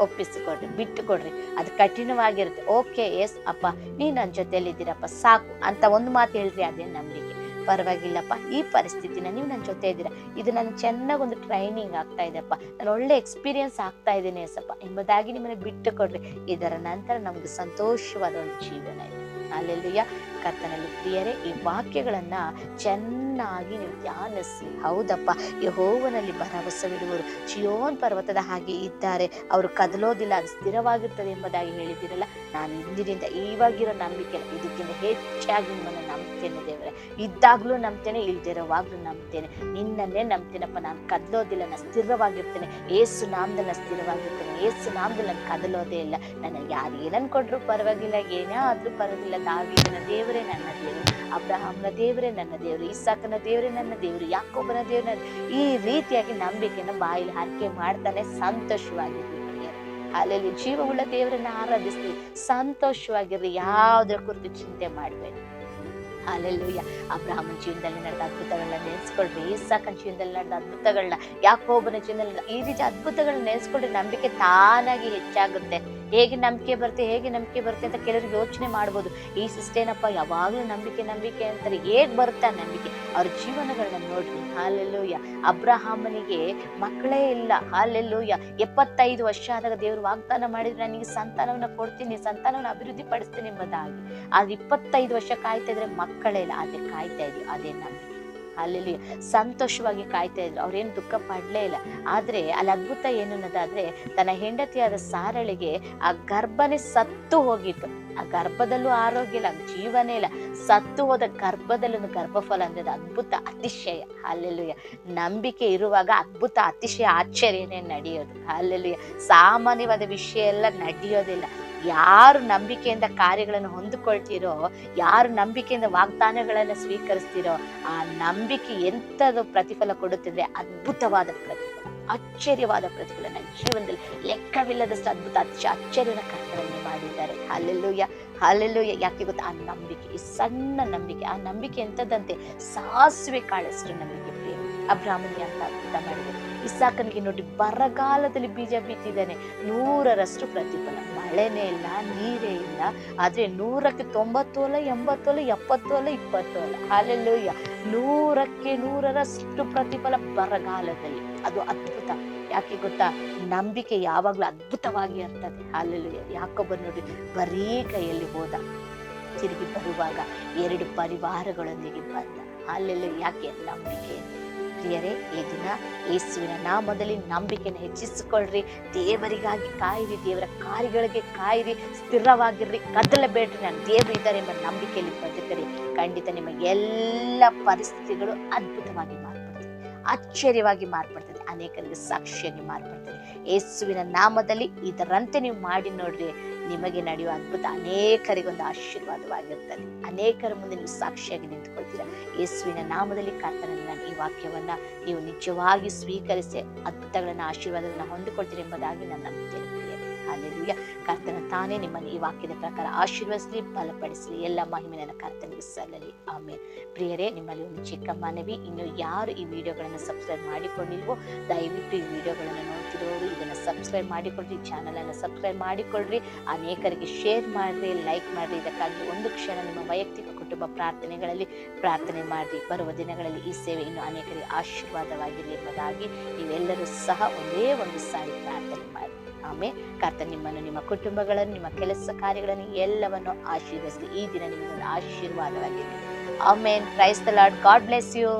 Speaker 1: ಒಪ್ಪಿಸಿಕೊಡ್ರಿ, ಬಿಟ್ಟು ಕೊಡ್ರಿ. ಅದು ಕಠಿಣವಾಗಿರುತ್ತೆ. ಓಕೆ, ಎಸ್ ಅಪ್ಪ, ನೀನ್ ನನ್ನ ಜೊತೆಯಲ್ಲಿ ಇದ್ದೀರಪ್ಪ, ಸಾಕು ಅಂತ ಒಂದು ಮಾತು ಹೇಳ್ರಿ, ಅದೇ ನಂಬಿಕೆ. ಪರವಾಗಿಲ್ಲಪ್ಪ, ಈ ಪರಿಸ್ಥಿತಿನ ನೀವು ನನ್ನ ಜೊತೆ ಇದ್ದೀರಾ, ಇದು ನನಗೆ ಚೆನ್ನಾಗಿ ಒಂದು ಟ್ರೈನಿಂಗ್ ಆಗ್ತಾ ಇದೆಪ್ಪ, ನಾನು ಒಳ್ಳೆ ಎಕ್ಸ್ಪೀರಿಯನ್ಸ್ ಆಗ್ತಾ ಇದ್ದೇನೆ ಎಸಪ್ಪ ಎಂಬುದಾಗಿ ನಿಮ್ಮನ್ನು ಬಿಟ್ಟು ಕೊಡ್ರಿ. ಇದರ ನಂತರ ನಮ್ಗೆ ಸಂತೋಷವಾದ ಒಂದು ಜೀವನ ಇದೆ. ಅಲ್ಲೆಲ್ಲೂಯ. ಕರ್ತನಲ್ಲಿ ಪ್ರಿಯರೇ, ಈ ವಾಕ್ಯಗಳನ್ನ ಚೆನ್ನಾಗಿ ನೀವು ಧ್ಯಾನಿಸಿ. ಹೌದಪ್ಪ, ಯೆಹೋವನಲ್ಲಿ ಭರವಸವಿಡುವರು ಚಿಯೋನ್ ಪರ್ವತದ ಹಾಗೆ ಇದ್ದಾರೆ, ಅವರು ಕದಲೋದಿಲ್ಲ, ಅದು ಸ್ಥಿರವಾಗಿರ್ತದೆ ಎಂಬುದಾಗಿ ಹೇಳಿದ್ದೀರಲ್ಲ. ನಾನು ಇಂದಿನಿಂದ ಇವಾಗಿರೋ ನಂಬಿಕೆ ಇದಕ್ಕಿಂತ ಹೆಚ್ಚಾಗಿ ನಿಮ್ಮನ್ನು ನಂಬ್ತೇನೆ ದೇವರೇ. ಇದ್ದಾಗ್ಲೂ ನಂಬ್ತೇನೆ, ಇಲ್ದಿರೋವಾಗ್ಲೂ ನಂಬ್ತೇನೆ. ನಿನ್ನನ್ನೇ ನಂಬ್ತೇನಪ್ಪ. ನಾನು ಕದಲೋದಿಲ್ಲ, ನಾನು ಸ್ಥಿರವಾಗಿರ್ತೇನೆ. ಏಸು ನಾಮದಲ್ಲಿ ನಾನು ಸ್ಥಿರವಾಗಿರ್ತೇನೆ. ಏಸು ನಾಮದಲ್ಲಿ ನಾನು ಕದಲೋದೇ ಇಲ್ಲ. ನನಗೆ ಯಾರು ಏನನ್ ಕೊಟ್ರು ಪರವಾಗಿಲ್ಲ, ಏನೇ ಆದ್ರೂ ಪರವಾಗಿಲ್ಲ. ದಾವೀದನ ದೇವರೇ ನನ್ನ ದೇವರು, ಅಬ್ರಹಾಮನ ದೇವರೇ ನನ್ನ ದೇವರು, ಇಸಾಕನ ದೇವರೇ ನನ್ನ ದೇವರು, ಯಾಕೋಬನ ದೇವರ. ಈ ರೀತಿಯಾಗಿ ನಂಬಿಕೆಯನ್ನು ಬಾಯಲ್ಲಿ ಹರಕೆ ಮಾಡ್ತಾನೆ ಸಂತೋಷವಾಗಿರ್ರಿ. ಅಲ್ಲಿ ಜೀವವುಳ್ಳ ದೇವರನ್ನ ಆರಾಧಿಸ್ತೀವಿ, ಸಂತೋಷವಾಗಿರ್ರಿ, ಯಾವುದರ ಕುರಿತು ಚಿಂತೆ ಮಾಡಬೇಡಿ. ಹಾಲೆಲೂಯ. ಅಬ್ರಹಾಮನ ಜೀವನದಲ್ಲಿ ನಡೆದ ಅದ್ಭುತಗಳನ್ನ ನೆನೆಸ್ಕೊಳ್ರಿ, ಇಸಾಕನ ಜೀವನದಲ್ಲಿ ನಡೆದ ಅದ್ಭುತಗಳನ್ನ, ಯಾಕೋಬನ ಜೀವನದಲ್ಲಿ ಈ ರೀತಿ ಅದ್ಭುತಗಳನ್ನ ನೆನೆಸ್ಕೊಳ್ರಿ. ನಂಬಿಕೆ ತಾನಾಗಿ ಹೆಚ್ಚಾಗುತ್ತೆ. ಹೇಗೆ ನಂಬಿಕೆ ಬರುತ್ತೆ ಅಂತ ಕೆಲವರಿಗೆ ಯೋಚನೆ ಮಾಡ್ಬೋದು. ಈ ಸಿಸ್ಟೇನಪ್ಪ ಯಾವಾಗ್ಲೂ ನಂಬಿಕೆ ಅಂತಾರೆ, ಹೇಗ್ ಬರುತ್ತಾ ನಂಬಿಕೆ? ಅವ್ರ ಜೀವನಗಳನ್ನ ನೋಡ್ರಿ. ಹಾಲೆಲೂಯ. ಅಬ್ರಹಾಮನಿಗೆ ಮಕ್ಕಳೇ ಇಲ್ಲ. ಹಾಲೆಲೂಯ. 75 ವರ್ಷ ಆದಾಗ ದೇವರು ವಾಗ್ದಾನ ಮಾಡಿದ್ರೆ, ನನಗೆ ಸಂತಾನವನ್ನ ಕೊಡ್ತೀನಿ, ಸಂತಾನವನ್ನ ಅಭಿವೃದ್ಧಿ ಪಡಿಸ್ತೀನಿ ಎಂಬುದಾಗಿ. ಆದ್ರೆ 25 ವರ್ಷ ಕಾಯ್ತಾ ಇದ್ರೆ ಮಕ್ಕಳೇ ಇಲ್ಲ. ಅದೇ ಕಾಯ್ತಾ ಇದ್ವಿ, ಅದೇ ನಂಬಿಕೆ. ಅಲ್ಲಿ ಸಂತೋಷವಾಗಿ ಕಾಯ್ತಾ ಇದ್ರು, ಅವ್ರೇನು ದುಃಖ ಪಡ್ಲೇ ಇಲ್ಲ. ಆದ್ರೆ ಅಲ್ಲಿ ಅದ್ಭುತ ಏನನ್ನೋದಾದ್ರೆ, ತನ್ನ ಹೆಂಡತಿಯಾದ ಸಾರಳಿಗೆ ಆ ಗರ್ಭನೇ ಸತ್ತು ಹೋಗಿತ್ತು. ಆ ಗರ್ಭದಲ್ಲೂ ಆರೋಗ್ಯ ಇಲ್ಲ, ಜೀವನೇ ಇಲ್ಲ. ಸತ್ತು ಹೋದ ಗರ್ಭದಲ್ಲೊಂದು ಗರ್ಭಫಲ ಅಂದ್ರೆ ಅದ್ಭುತ, ಅತಿಶಯ. ಅಲ್ಲೆಲ್ಲೂಯ. ನಂಬಿಕೆ ಇರುವಾಗ ಅದ್ಭುತ, ಅತಿಶಯ, ಆಶ್ಚರ್ಯನೇ ನಡೆಯೋದು. ಅಲ್ಲೆಲ್ಲೂಯ. ಸಾಮಾನ್ಯವಾದ ವಿಷಯ ಎಲ್ಲ ನಡೆಯೋದಿಲ್ಲ. ಯಾರು ನಂಬಿಕೆಯಿಂದ ಕಾರ್ಯಗಳನ್ನು ಹೊಂದಿಕೊಳ್ತೀರೋ, ಯಾರು ನಂಬಿಕೆಯಿಂದ ವಾಗ್ದಾನಗಳನ್ನ ಸ್ವೀಕರಿಸ್ತೀರೋ, ಆ ನಂಬಿಕೆ ಎಂಥದ್ದು ಪ್ರತಿಫಲ ಕೊಡುತ್ತಿದ್ರೆ ಅದ್ಭುತವಾದ ಪ್ರತಿಫಲ, ಆಶ್ಚರ್ಯವಾದ ಪ್ರತಿಫಲ. ನನ್ನ ಜೀವನದಲ್ಲಿ ಲೆಕ್ಕವಿಲ್ಲದಷ್ಟು ಅದ್ಭುತ, ಆಶ್ಚರ್ಯನ ಕರ್ತನಲ್ಲಿ ಮಾಡಿದ್ದಾರೆ. ಹಾಲೆಲ್ಲೂಯ. ಯಾಕೆ ಗೊತ್ತಾ? ಆ ನಂಬಿಕೆ, ಈ ಸಣ್ಣ ನಂಬಿಕೆ. ಆ ನಂಬಿಕೆ ಎಂಥದ್ದಂತೆ ಸಾಸಿವೆ ಕಾಳಷ್ಟು ನಂಬಿಕೆ. ಪ್ರಿಯ ಅಬ್ರಹಾಮನಿಗೆ ಅಂತ ಅದ್ಭುತ ಮಾಡಿದೆ. ಇಸಾಕನಿಗೆ ನೋಡಿ, ಬರಗಾಲದಲ್ಲಿ ಬೀಜ ಬಿತ್ತಿದ್ದಾನೆ, 100ರಷ್ಟು ಪ್ರತಿಫಲ. ಮಳೆ ಮಳೆನೇ ಇಲ್ಲ, ನೀರೇ ಇಲ್ಲ, ಆದ್ರೆ 100ಕ್ಕೆ 90 ಅಲ್ಲ, 80 ಅಲ್ಲ, 70 ಅಲ್ಲ, 20 ಅಲ್ಲ. ಹಾಲೆಲೂಯ. 100ಕ್ಕೆ 100ರಷ್ಟು ಪ್ರತಿಫಲ ಬರಗಾಲದಲ್ಲಿ. ಅದು ಅದ್ಭುತ. ಯಾಕೆ ಗೊತ್ತಾ? ನಂಬಿಕೆ ಯಾವಾಗ್ಲೂ ಅದ್ಭುತವಾಗಿ ಇರ್ತದೆ. ಹಾಲೆಲೂಯ. ಯಾಕೊಬ್ಬ ನೋಡಿ ಬರೀ ಕೈಯಲ್ಲಿ ಹೋದ, ತಿರುಗಿ ಬರುವಾಗ 2 ಪರಿವಾರಗಳೊಂದಿಗೆ ಬಂದ. ಹಾಲೆಲೂಯ. ಯಾಕೆ? ನಂಬಿಕೆ. ಪ್ರಿಯರೇ, ಈ ದಿನ ಯೇಸುವಿನ ನಾಮದಲ್ಲಿ ನಂಬಿಕೆನ ಹೆಚ್ಚಿಸಿಕೊಳ್ಳ್ರಿ. ದೇವರಿಗಾಗಿ ಕಾಯಿರಿ, ದೇವರ ಕಾರ್ಯಗಳಿಗೆ ಕಾಯಿರಿ, ಸ್ಥಿರವಾಗಿರ್ರಿ, ಕದಲಬೇಡ್ರಿ. ನಾನು ದೇವರು ಇದ್ದಾರೆ ಎಂಬ ನಂಬಿಕೆಯಲ್ಲಿ ಬದುಕರಿ. ಖಂಡಿತ ನಿಮ್ಮ ಎಲ್ಲ ಪರಿಸ್ಥಿತಿಗಳು ಅದ್ಭುತವಾಗಿ ಮಾರ್ಪಡ್ತದೆ, ಆಶ್ಚರ್ಯವಾಗಿ ಮಾರ್ಪಡ್ತದೆ, ಅನೇಕರಿಗೆ ಸಾಕ್ಷಿಯಾಗಿ ಮಾರ್ಪಡ್ತದೆ. ಯೇಸುವಿನ ನಾಮದಲ್ಲಿ ಇದರಂತೆ ನೀವು ಮಾಡಿ ನೋಡ್ರಿ. ನಿಮಗೆ ನಡೆಯುವ ಅದ್ಭುತ ಅನೇಕರಿಗೊಂದು ಆಶೀರ್ವಾದವಾಗಿರ್ತದೆ. ಅನೇಕರ ಮುಂದೆ ನೀವು ಸಾಕ್ಷಿಯಾಗಿ ನಿಂತುಕೊಳ್ತೀರಾ. ಯೇಸುವಿನ ನಾಮದಲ್ಲಿ ಕರ್ತನ ಈ ವಾಕ್ಯವನ್ನ ನೀವು ನಿಜವಾಗಿ ಸ್ವೀಕರಿಸಿ ಅದ್ಭುತಗಳನ್ನ, ಆಶೀರ್ವಾದಗಳನ್ನ ಹೊಂದಿಕೊಳ್ತೀರಿ ಎಂಬುದಾಗಿ ನಾನು ನಂಬುತ್ತೇನೆ. ಹಾಲೆಲೂಯ. ಕರ್ತನ ತಾನೇ ನಿಮ್ಮನ್ನು ಈ ವಾಕ್ಯದ ಪ್ರಕಾರ ಆಶೀರ್ವದಿಸಲಿ, ಬಲಪಡಿಸಲಿ. ಎಲ್ಲ ಮಹಿಮೆ ನನ್ನ ಕರ್ತನಿಗೆ ಸಲ್ಲಲಿ. ಆಮೇಲೆ ಪ್ರಿಯರೇ, ನಿಮ್ಮಲ್ಲಿ ಒಂದು ಚಿಕ್ಕ ಮನವಿ. ಇನ್ನು ಯಾರು ಈ ವಿಡಿಯೋಗಳನ್ನು ಸಬ್ಸ್ಕ್ರೈಬ್ ಮಾಡಿಕೊಂಡಿಲ್ವೋ ದಯವಿಟ್ಟು ಈ ವಿಡಿಯೋಗಳನ್ನು ನೋಡ್ತಿರೋರು ಇದನ್ನು ಸಬ್ಸ್ಕ್ರೈಬ್ ಮಾಡಿಕೊಳ್ರಿ, ಚಾನಲನ್ನು ಸಬ್ಸ್ಕ್ರೈಬ್ ಮಾಡಿಕೊಳ್ಳ್ರಿ, ಅನೇಕರಿಗೆ ಶೇರ್ ಮಾಡಿರಿ, ಲೈಕ್ ಮಾಡಿರಿ. ಇದಕ್ಕಾಗಿ ಒಂದು ಕ್ಷಣ ನಿಮ್ಮ ವೈಯಕ್ತಿಕ ಕುಟುಂಬ ಪ್ರಾರ್ಥನೆಗಳಲ್ಲಿ ಪ್ರಾರ್ಥನೆ ಮಾಡಿ. ಬರುವ ದಿನಗಳಲ್ಲಿ ಈ ಸೇವೆ ಇನ್ನು ಅನೇಕರಿಗೆ ಆಶೀರ್ವಾದವಾಗಿರಲಿ ಎಂಬುದಾಗಿ ನೀವೆಲ್ಲರೂ ಸಹ ಒಂದೇ ಒಂದು ಸಾರಿ ಪ್ರಾರ್ಥನೆ ಮಾಡಿ. ಆಮೇಲೆ ಕರ್ತನ ನಿಮ್ಮನ್ನು, ನಿಮ್ಮ ಕುಟುಂಬಗಳನ್ನು, ನಿಮ್ಮ ಕೆಲಸ ಕಾರ್ಯಗಳನ್ನು ಎಲ್ಲವನ್ನು ಆಶೀರ್ವದಿಸಲಿ. ಈ ದಿನ ನಿಮಗೊಂದು ಆಶೀರ್ವಾದವಾಗಿರಲಿ. Amen. Praise the Lord. God bless you.